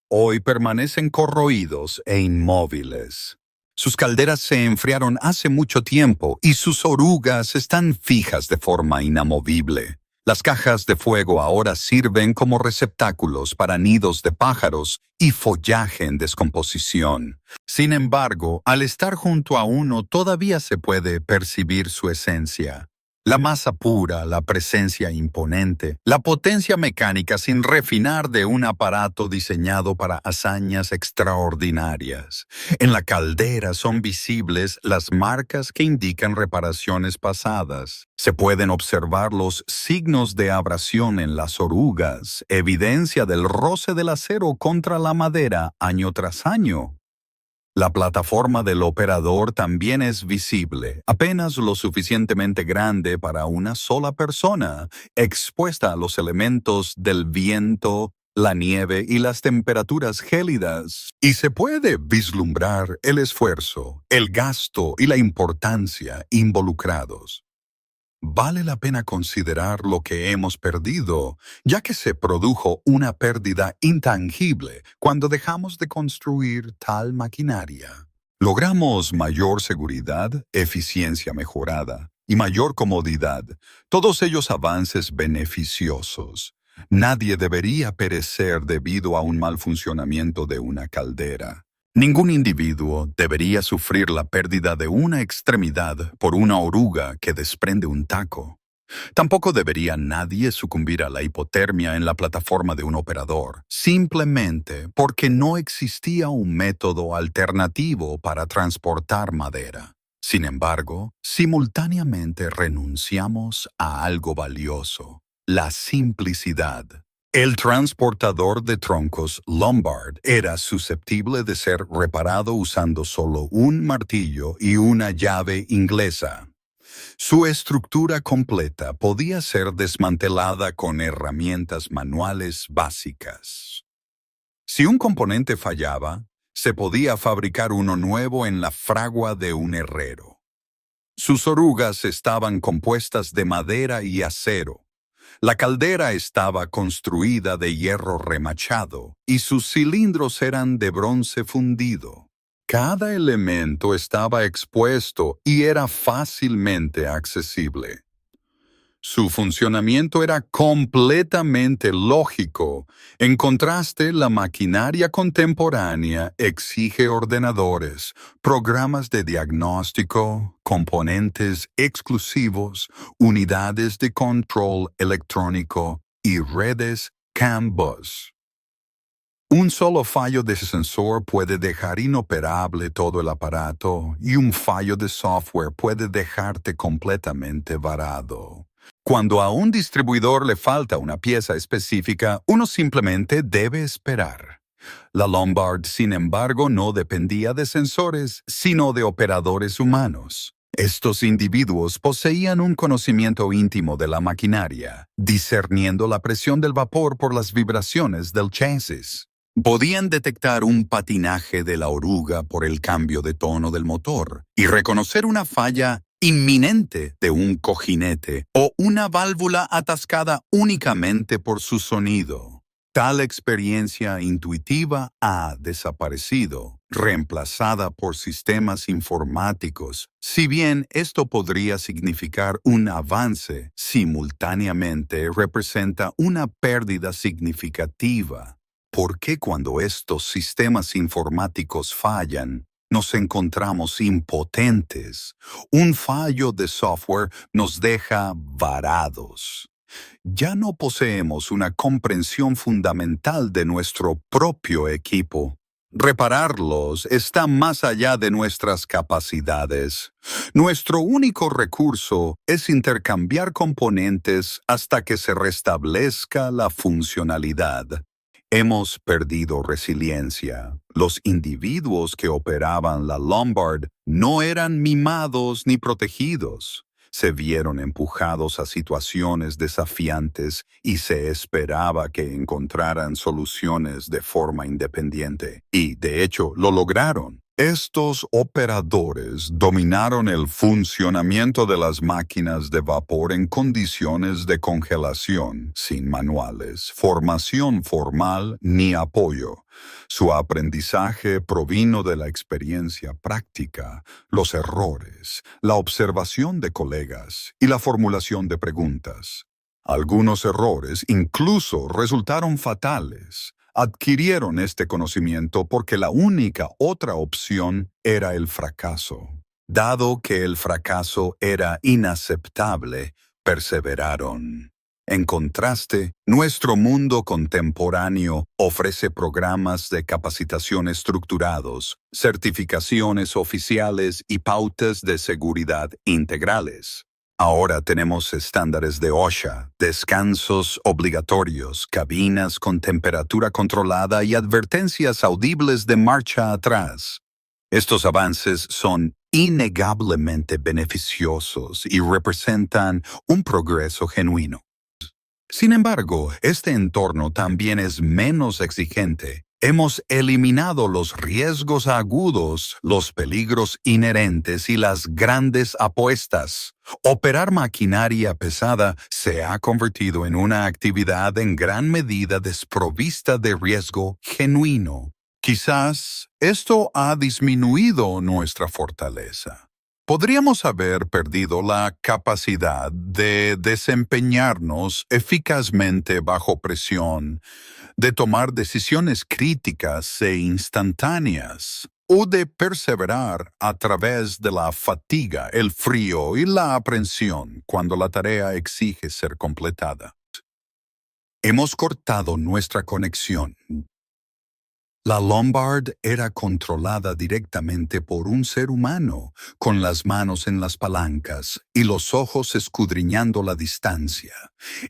Hoy permanecen corroídos e inmóviles. Sus calderas se enfriaron hace mucho tiempo y sus orugas están fijas de forma inamovible. Las cajas de fuego ahora sirven como receptáculos para nidos de pájaros y follaje en descomposición. Sin embargo, al estar junto a uno todavía se puede percibir su esencia. La masa pura, la presencia imponente, la potencia mecánica sin refinar de un aparato diseñado para hazañas extraordinarias. En la caldera son visibles las marcas que indican reparaciones pasadas. Se pueden observar los signos de abrasión en las orugas, evidencia del roce del acero contra la madera año tras año. La plataforma del operador también es visible, apenas lo suficientemente grande para una sola persona, expuesta a los elementos del viento, la nieve y las temperaturas gélidas. Y se puede vislumbrar el esfuerzo, el gasto y la importancia involucrados. Vale la pena considerar lo que hemos perdido, ya que se produjo una pérdida intangible cuando dejamos de construir tal maquinaria. Logramos mayor seguridad, eficiencia mejorada y mayor comodidad, todos ellos avances beneficiosos. Nadie debería perecer debido a un mal funcionamiento de una caldera. Ningún individuo debería sufrir la pérdida de una extremidad por una oruga que desprende un taco. Tampoco debería nadie sucumbir a la hipotermia en la plataforma de un operador, simplemente porque no existía un método alternativo para transportar madera. Sin embargo, simultáneamente renunciamos a algo valioso: la simplicidad. El transportador de troncos Lombard era susceptible de ser reparado usando solo un martillo y una llave inglesa. Su estructura completa podía ser desmantelada con herramientas manuales básicas. Si un componente fallaba, se podía fabricar uno nuevo en la fragua de un herrero. Sus orugas estaban compuestas de madera y acero. La caldera estaba construida de hierro remachado y sus cilindros eran de bronce fundido. Cada elemento estaba expuesto y era fácilmente accesible. Su funcionamiento era completamente lógico. En contraste, la maquinaria contemporánea exige ordenadores, programas de diagnóstico, componentes exclusivos, unidades de control electrónico y redes CAN-bus. Un solo fallo de sensor puede dejar inoperable todo el aparato y un fallo de software puede dejarte completamente varado. Cuando a un distribuidor le falta una pieza específica, uno simplemente debe esperar. La Lombard, sin embargo, no dependía de sensores, sino de operadores humanos. Estos individuos poseían un conocimiento íntimo de la maquinaria, discerniendo la presión del vapor por las vibraciones del chasis. Podían detectar un patinaje de la oruga por el cambio de tono del motor y reconocer una falla inminente de un cojinete o una válvula atascada únicamente por su sonido. Tal experiencia intuitiva ha desaparecido, reemplazada por sistemas informáticos. Si bien esto podría significar un avance, simultáneamente representa una pérdida significativa. ¿Por qué cuando estos sistemas informáticos fallan, nos encontramos impotentes? Un fallo de software nos deja varados. Ya no poseemos una comprensión fundamental de nuestro propio equipo. Repararlos está más allá de nuestras capacidades. Nuestro único recurso es intercambiar componentes hasta que se restablezca la funcionalidad. Hemos perdido resiliencia. Los individuos que operaban la Lombard no eran mimados ni protegidos. Se vieron empujados a situaciones desafiantes y se esperaba que encontraran soluciones de forma independiente. Y, de hecho, lo lograron. Estos operadores dominaron el funcionamiento de las máquinas de vapor en condiciones de congelación, sin manuales, formación formal ni apoyo. Su aprendizaje provino de la experiencia práctica, los errores, la observación de colegas y la formulación de preguntas. Algunos errores incluso resultaron fatales. Adquirieron este conocimiento porque la única otra opción era el fracaso. Dado que el fracaso era inaceptable, perseveraron. En contraste, nuestro mundo contemporáneo ofrece programas de capacitación estructurados, certificaciones oficiales y pautas de seguridad integrales. Ahora tenemos estándares de OSHA, descansos obligatorios, cabinas con temperatura controlada y advertencias audibles de marcha atrás. Estos avances son innegablemente beneficiosos y representan un progreso genuino. Sin embargo, este entorno también es menos exigente. Hemos eliminado los riesgos agudos, los peligros inherentes y las grandes apuestas. Operar maquinaria pesada se ha convertido en una actividad en gran medida desprovista de riesgo genuino. Quizás esto ha disminuido nuestra fortaleza. Podríamos haber perdido la capacidad de desempeñarnos eficazmente bajo presión, de tomar decisiones críticas e instantáneas, o de perseverar a través de la fatiga, el frío y la aprensión cuando la tarea exige ser completada. Hemos cortado nuestra conexión. La Lombard era controlada directamente por un ser humano, con las manos en las palancas y los ojos escudriñando la distancia.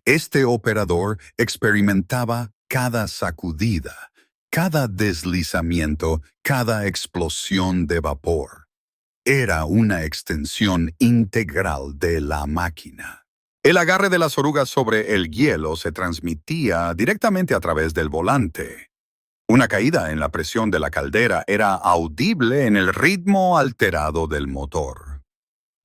Este operador experimentaba cada sacudida, cada deslizamiento, cada explosión de vapor. Era una extensión integral de la máquina. El agarre de las orugas sobre el hielo se transmitía directamente a través del volante. Una caída en la presión de la caldera era audible en el ritmo alterado del motor.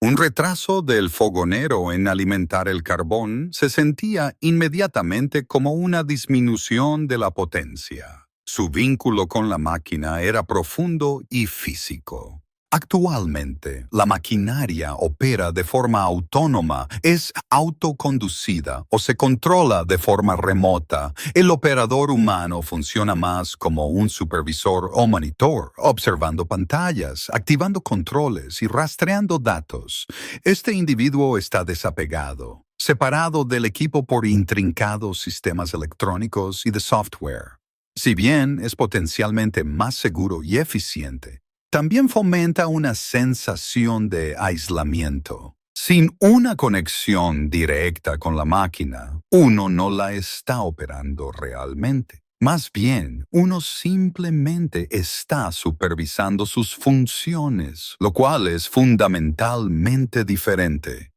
Un retraso del fogonero en alimentar el carbón se sentía inmediatamente como una disminución de la potencia. Su vínculo con la máquina era profundo y físico. Actualmente, la maquinaria opera de forma autónoma, es autoconducida o se controla de forma remota. El operador humano funciona más como un supervisor o monitor, observando pantallas, activando controles y rastreando datos. Este individuo está desapegado, separado del equipo por intrincados sistemas electrónicos y de software. Si bien es potencialmente más seguro y eficiente, también fomenta una sensación de aislamiento. Sin una conexión directa con la máquina, uno no la está operando realmente. Más bien, uno simplemente está supervisando sus funciones, lo cual es fundamentalmente diferente.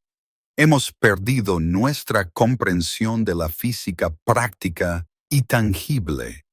Hemos perdido nuestra comprensión de la física práctica y tangible.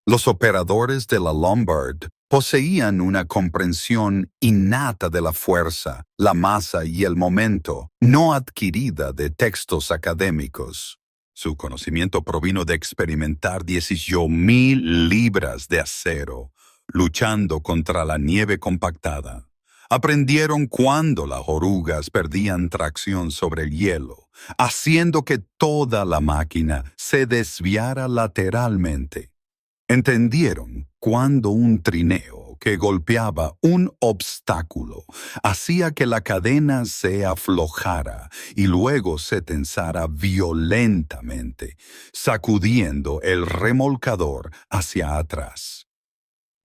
Los operadores de la Lombard poseían una comprensión innata de la fuerza, la masa y el momento, no adquirida de textos académicos. Su conocimiento provino de experimentar 18,000 libras de acero, luchando contra la nieve compactada. Aprendieron cuando las orugas perdían tracción sobre el hielo, haciendo que toda la máquina se desviara lateralmente. Entendieron cuando un trineo que golpeaba un obstáculo hacía que la cadena se aflojara y luego se tensara violentamente, sacudiendo el remolcador hacia atrás.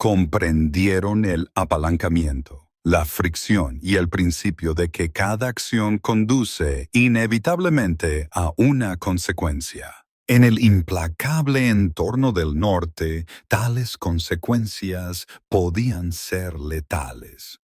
comprendieron el apalancamiento, la fricción y el principio de que cada acción conduce inevitablemente a una consecuencia. En el implacable entorno del norte, tales consecuencias podían ser letales.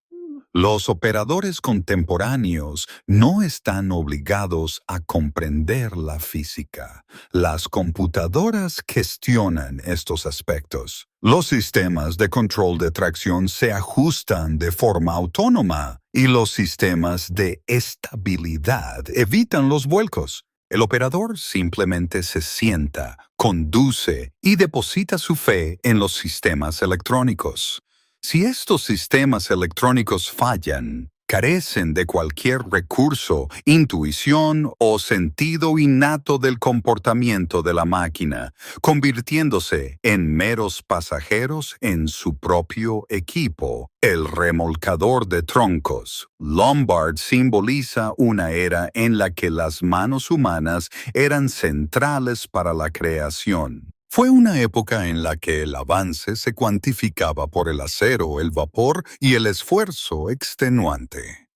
Los operadores contemporáneos no están obligados a comprender la física. Las computadoras gestionan estos aspectos. Los sistemas de control de tracción se ajustan de forma autónoma y los sistemas de estabilidad evitan los vuelcos. El operador simplemente se sienta, conduce y deposita su fe en los sistemas electrónicos. Si estos sistemas electrónicos fallan, carecen de cualquier recurso, intuición o sentido innato del comportamiento de la máquina, convirtiéndose en meros pasajeros en su propio equipo. El remolcador de troncos, Lombard, simboliza una era en la que las manos humanas eran centrales para la creación. Fue una época en la que el avance se cuantificaba por el acero, el vapor y el esfuerzo extenuante.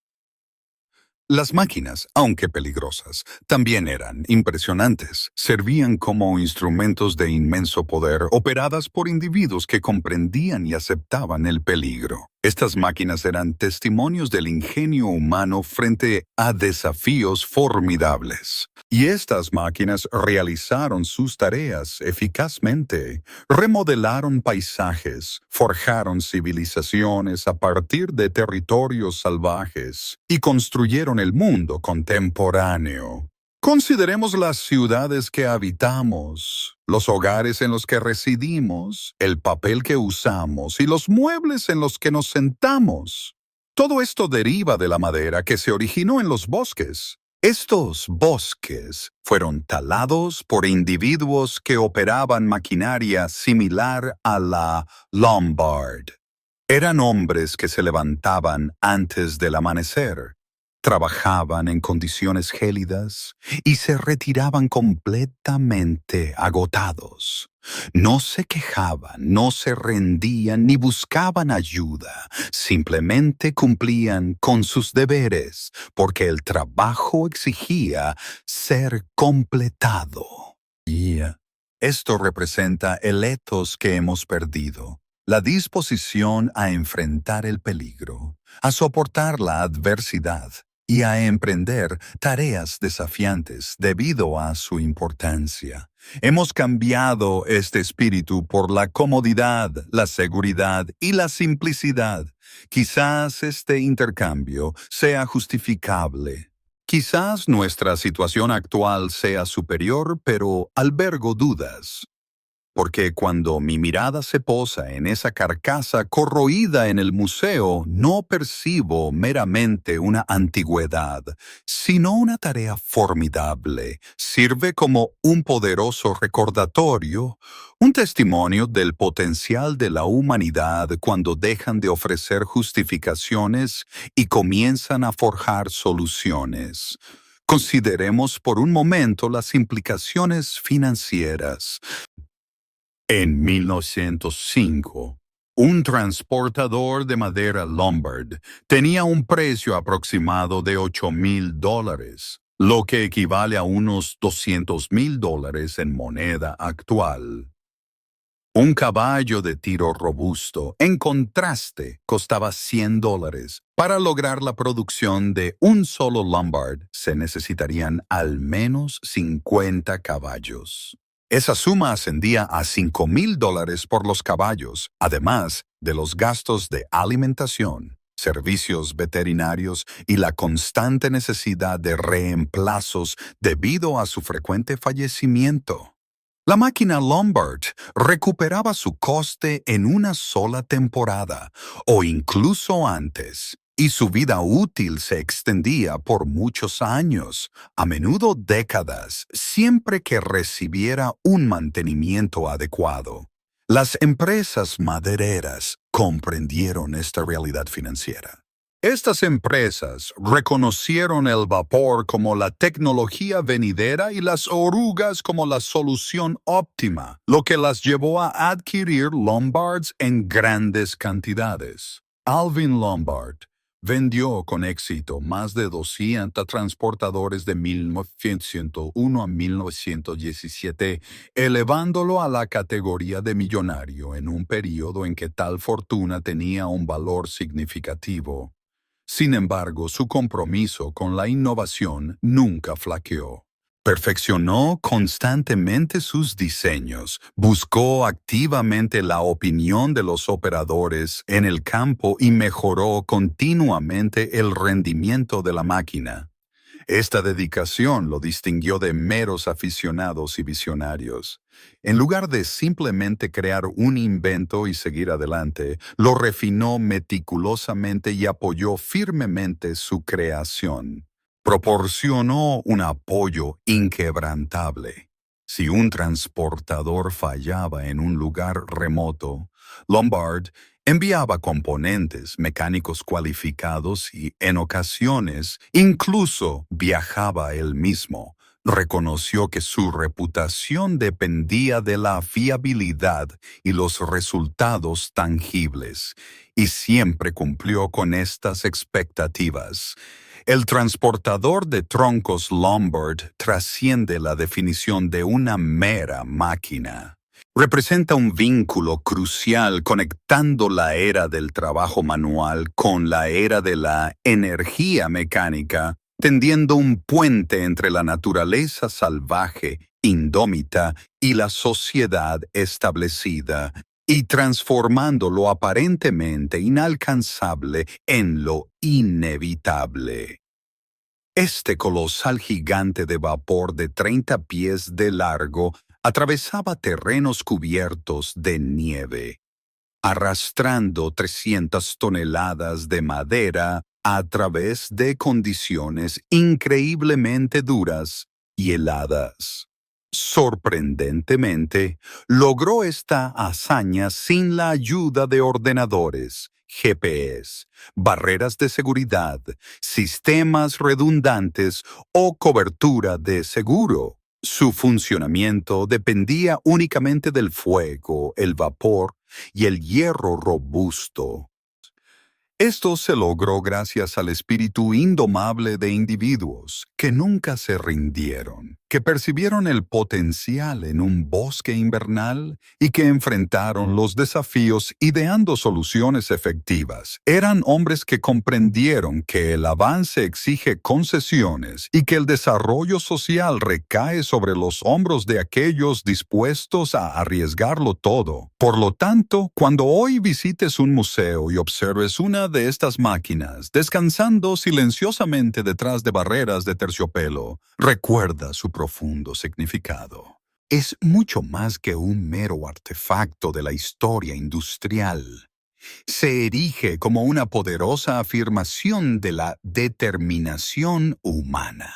Las máquinas, aunque peligrosas, también eran impresionantes. Servían como instrumentos de inmenso poder, operadas por individuos que comprendían y aceptaban el peligro. Estas máquinas eran testimonios del ingenio humano frente a desafíos formidables. Y estas máquinas realizaron sus tareas eficazmente, remodelaron paisajes, forjaron civilizaciones a partir de territorios salvajes y construyeron el mundo contemporáneo. Consideremos las ciudades que habitamos, los hogares en los que residimos, el papel que usamos y los muebles en los que nos sentamos. Todo esto deriva de la madera que se originó en los bosques. Estos bosques fueron talados por individuos que operaban maquinaria similar a la Lombard. Eran hombres que se levantaban antes del amanecer, trabajaban en condiciones gélidas y se retiraban completamente agotados. No se quejaban, no se rendían ni buscaban ayuda, simplemente cumplían con sus deberes, porque el trabajo exigía ser completado. Y esto representa el ethos que hemos perdido, la disposición a enfrentar el peligro, a soportar la adversidad y a emprender tareas desafiantes debido a su importancia. Hemos cambiado este espíritu por la comodidad, la seguridad y la simplicidad. Quizás este intercambio sea justificable. Quizás nuestra situación actual sea superior, pero albergo dudas. Porque cuando mi mirada se posa en esa carcasa corroída en el museo, no percibo meramente una antigüedad, sino una tarea formidable. Sirve como un poderoso recordatorio, un testimonio del potencial de la humanidad cuando dejan de ofrecer justificaciones y comienzan a forjar soluciones. Consideremos por un momento las implicaciones financieras. En 1905, un transportador de madera Lombard tenía un precio aproximado de $8,000, lo que equivale a unos $200,000 en moneda actual. Un caballo de tiro robusto, en contraste, costaba $100. Para lograr la producción de un solo Lombard, se necesitarían al menos 50 caballos. Esa suma ascendía a $5,000 por los caballos, además de los gastos de alimentación, servicios veterinarios y la constante necesidad de reemplazos debido a su frecuente fallecimiento. La máquina Lombard recuperaba su coste en una sola temporada, o incluso antes, y su vida útil se extendía por muchos años, a menudo décadas, siempre que recibiera un mantenimiento adecuado. Las empresas madereras comprendieron esta realidad financiera. Estas empresas reconocieron el vapor como la tecnología venidera y las orugas como la solución óptima, lo que las llevó a adquirir Lombards en grandes cantidades. Alvin Lombard vendió con éxito más de 200 transportadores de 1901 a 1917, elevándolo a la categoría de millonario en un periodo en que tal fortuna tenía un valor significativo. Sin embargo, su compromiso con la innovación nunca flaqueó. Perfeccionó constantemente sus diseños, buscó activamente la opinión de los operadores en el campo y mejoró continuamente el rendimiento de la máquina. Esta dedicación lo distinguió de meros aficionados y visionarios. En lugar de simplemente crear un invento y seguir adelante, lo refinó meticulosamente y apoyó firmemente su creación. Proporcionó un apoyo inquebrantable. Si un transportador fallaba en un lugar remoto, Lombard enviaba componentes mecánicos cualificados y, en ocasiones, incluso viajaba él mismo. Reconoció que su reputación dependía de la fiabilidad y los resultados tangibles, y siempre cumplió con estas expectativas. El transportador de troncos Lombard trasciende la definición de una mera máquina. Representa un vínculo crucial conectando la era del trabajo manual con la era de la energía mecánica, tendiendo un puente entre la naturaleza salvaje, indómita, y la sociedad establecida, y transformando lo aparentemente inalcanzable en lo inevitable. Este colosal gigante de vapor de 30 pies de largo atravesaba terrenos cubiertos de nieve, arrastrando 300 toneladas de madera a través de condiciones increíblemente duras y heladas. Sorprendentemente, logró esta hazaña sin la ayuda de ordenadores, GPS, barreras de seguridad, sistemas redundantes o cobertura de seguro. Su funcionamiento dependía únicamente del fuego, el vapor y el hierro robusto. Esto se logró gracias al espíritu indomable de individuos que nunca se rindieron, que percibieron el potencial en un bosque invernal y que enfrentaron los desafíos ideando soluciones efectivas. Eran hombres que comprendieron que el avance exige concesiones y que el desarrollo social recae sobre los hombros de aquellos dispuestos a arriesgarlo todo. Por lo tanto, cuando hoy visites un museo y observes una de estas máquinas descansando silenciosamente detrás de barreras de terciopelo, recuerda su profundo significado. Es mucho más que un mero artefacto de la historia industrial. Se erige como una poderosa afirmación de la determinación humana.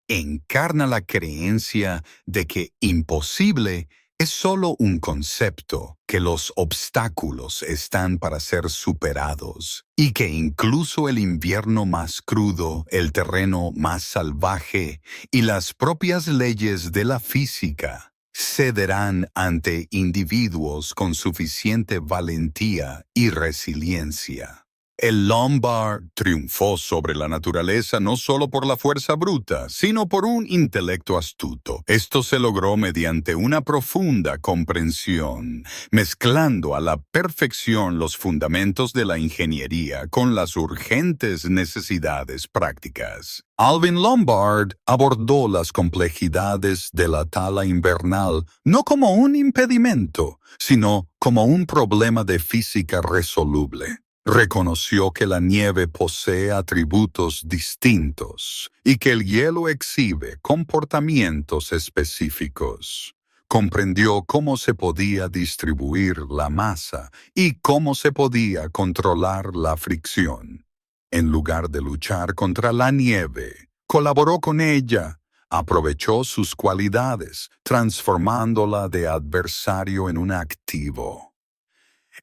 Encarna la creencia de que imposible es solo un concepto, que los obstáculos están para ser superados y que incluso el invierno más crudo, el terreno más salvaje y las propias leyes de la física cederán ante individuos con suficiente valentía y resiliencia. El Lombard triunfó sobre la naturaleza no solo por la fuerza bruta, sino por un intelecto astuto. Esto se logró mediante una profunda comprensión, mezclando a la perfección los fundamentos de la ingeniería con las urgentes necesidades prácticas. Alvin Lombard abordó las complejidades de la tala invernal no como un impedimento, sino como un problema de física resoluble. Reconoció que la nieve posee atributos distintos y que el hielo exhibe comportamientos específicos. Comprendió cómo se podía distribuir la masa y cómo se podía controlar la fricción. En lugar de luchar contra la nieve, colaboró con ella, aprovechó sus cualidades, transformándola de adversario en un activo.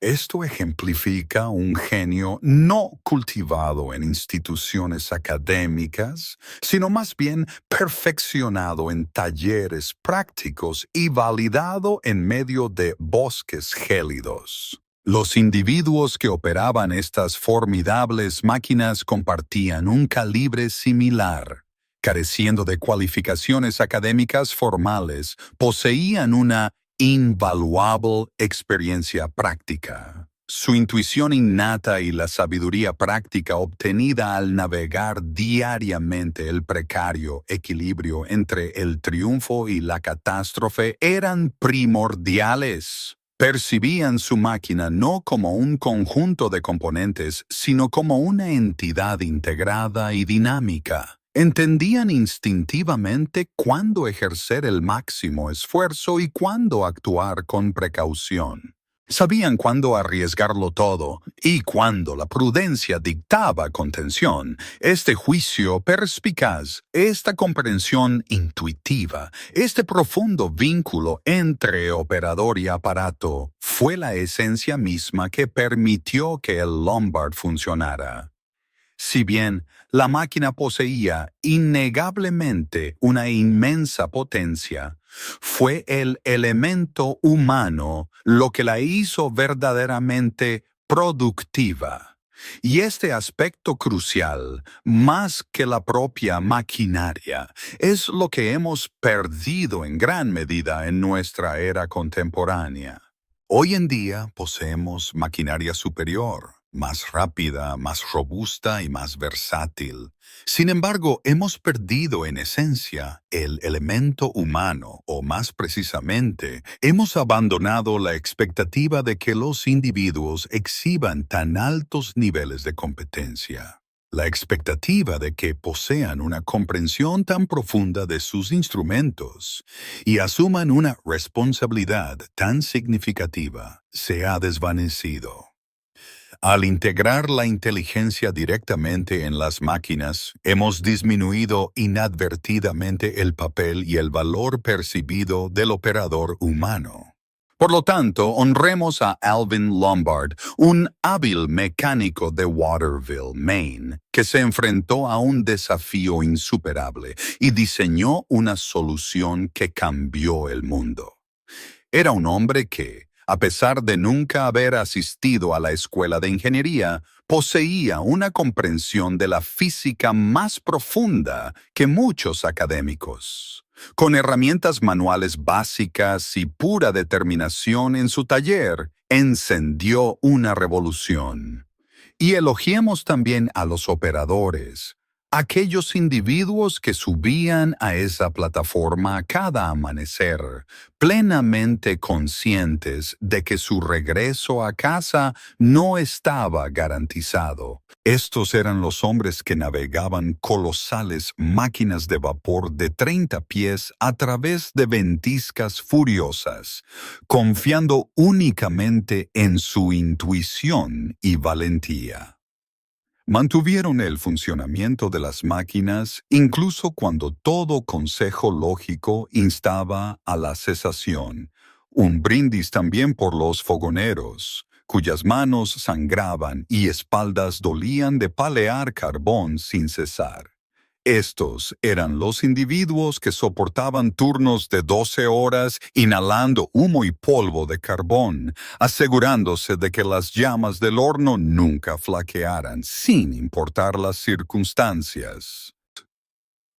Esto ejemplifica un genio no cultivado en instituciones académicas, sino más bien perfeccionado en talleres prácticos y validado en medio de bosques gélidos. Los individuos que operaban estas formidables máquinas compartían un calibre similar. Careciendo de cualificaciones académicas formales, poseían una invaluable experiencia práctica. Su intuición innata y la sabiduría práctica obtenida al navegar diariamente el precario equilibrio entre el triunfo y la catástrofe eran primordiales. Percibían su máquina no como un conjunto de componentes, sino como una entidad integrada y dinámica. Entendían instintivamente cuándo ejercer el máximo esfuerzo y cuándo actuar con precaución. Sabían cuándo arriesgarlo todo y cuándo la prudencia dictaba contención. Este juicio perspicaz, esta comprensión intuitiva, este profundo vínculo entre operador y aparato, fue la esencia misma que permitió que el Lombard funcionara. Si bien la máquina poseía innegablemente una inmensa potencia, fue el elemento humano lo que la hizo verdaderamente productiva. Y este aspecto crucial, más que la propia maquinaria, es lo que hemos perdido en gran medida en nuestra era contemporánea. Hoy en día poseemos maquinaria superior, más rápida, más robusta y más versátil. Sin embargo, hemos perdido en esencia el elemento humano, o más precisamente, hemos abandonado la expectativa de que los individuos exhiban tan altos niveles de competencia. La expectativa de que posean una comprensión tan profunda de sus instrumentos y asuman una responsabilidad tan significativa se ha desvanecido. Al integrar la inteligencia directamente en las máquinas, hemos disminuido inadvertidamente el papel y el valor percibido del operador humano. Por lo tanto, honremos a Alvin Lombard, un hábil mecánico de Waterville, Maine, que se enfrentó a un desafío insuperable y diseñó una solución que cambió el mundo. Era un hombre que, a pesar de nunca haber asistido a la escuela de ingeniería, poseía una comprensión de la física más profunda que muchos académicos. Con herramientas manuales básicas y pura determinación en su taller, encendió una revolución. Y elogiemos también a los operadores, aquellos individuos que subían a esa plataforma cada amanecer, plenamente conscientes de que su regreso a casa no estaba garantizado. Estos eran los hombres que navegaban colosales máquinas de vapor de 30 pies a través de ventiscas furiosas, confiando únicamente en su intuición y valentía. Mantuvieron el funcionamiento de las máquinas incluso cuando todo consejo lógico instaba a la cesación. Un brindis también por los fogoneros, cuyas manos sangraban y espaldas dolían de palear carbón sin cesar. Estos eran los individuos que soportaban turnos de 12 horas inhalando humo y polvo de carbón, asegurándose de que las llamas del horno nunca flaquearan, sin importar las circunstancias.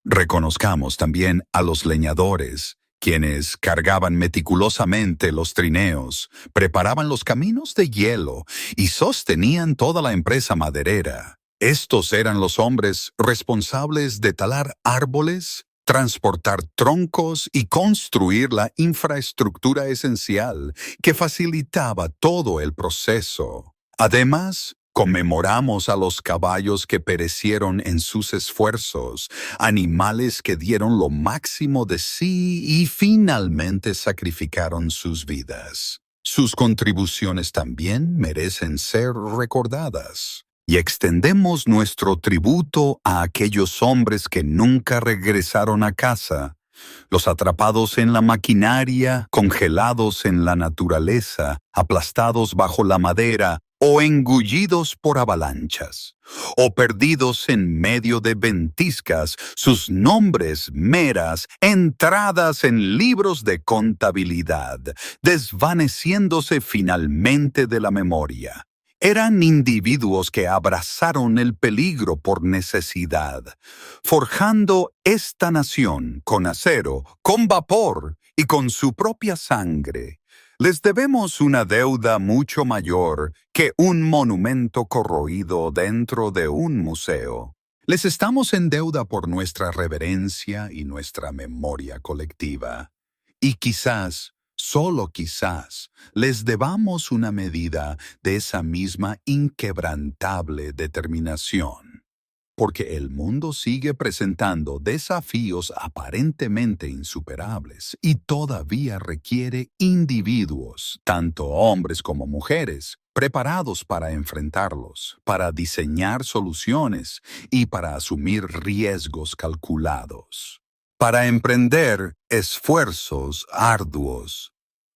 Reconozcamos también a los leñadores, quienes cargaban meticulosamente los trineos, preparaban los caminos de hielo y sostenían toda la empresa maderera. Estos eran los hombres responsables de talar árboles, transportar troncos y construir la infraestructura esencial que facilitaba todo el proceso. Además, conmemoramos a los caballos que perecieron en sus esfuerzos, animales que dieron lo máximo de sí y finalmente sacrificaron sus vidas. Sus contribuciones también merecen ser recordadas. Y extendemos nuestro tributo a aquellos hombres que nunca regresaron a casa, Los atrapados en la maquinaria, congelados en la naturaleza, aplastados bajo la madera o engullidos por avalanchas, o perdidos en medio de ventiscas, sus nombres meras entradas en libros de contabilidad, desvaneciéndose finalmente de la memoria. Eran individuos que abrazaron el peligro por necesidad, forjando esta nación con acero, con vapor y con su propia sangre. Les debemos una deuda mucho mayor que un monumento corroído dentro de un museo. Les estamos en deuda por nuestra reverencia y nuestra memoria colectiva. Y quizás, solo quizás, les debamos una medida de esa misma inquebrantable determinación. Porque el mundo sigue presentando desafíos aparentemente insuperables y todavía requiere individuos, tanto hombres como mujeres, preparados para enfrentarlos, para diseñar soluciones y para asumir riesgos calculados. Para emprender esfuerzos arduos.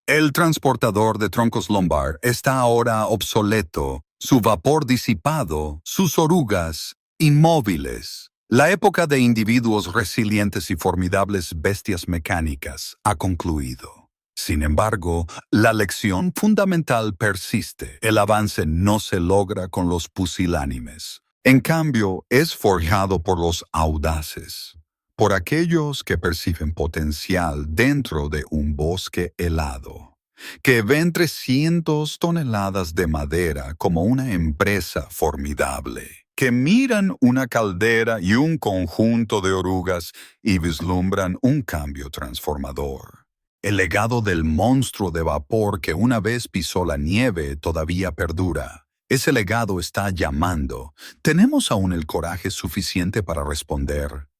El transportador de troncos Lombard está ahora obsoleto, su vapor disipado, sus orugas inmóviles. La época de individuos resilientes y formidables bestias mecánicas ha concluido. Sin embargo, la lección fundamental persiste. El avance no se logra con los pusilánimes. En cambio, es forjado por los audaces, por aquellos que perciben potencial dentro de un bosque helado, que ven 300 toneladas de madera como una empresa formidable, que miran una caldera y un conjunto de orugas y vislumbran un cambio transformador. El legado del monstruo de vapor que una vez pisó la nieve todavía perdura. Ese legado está llamando. ¿Tenemos aún el coraje suficiente para responder?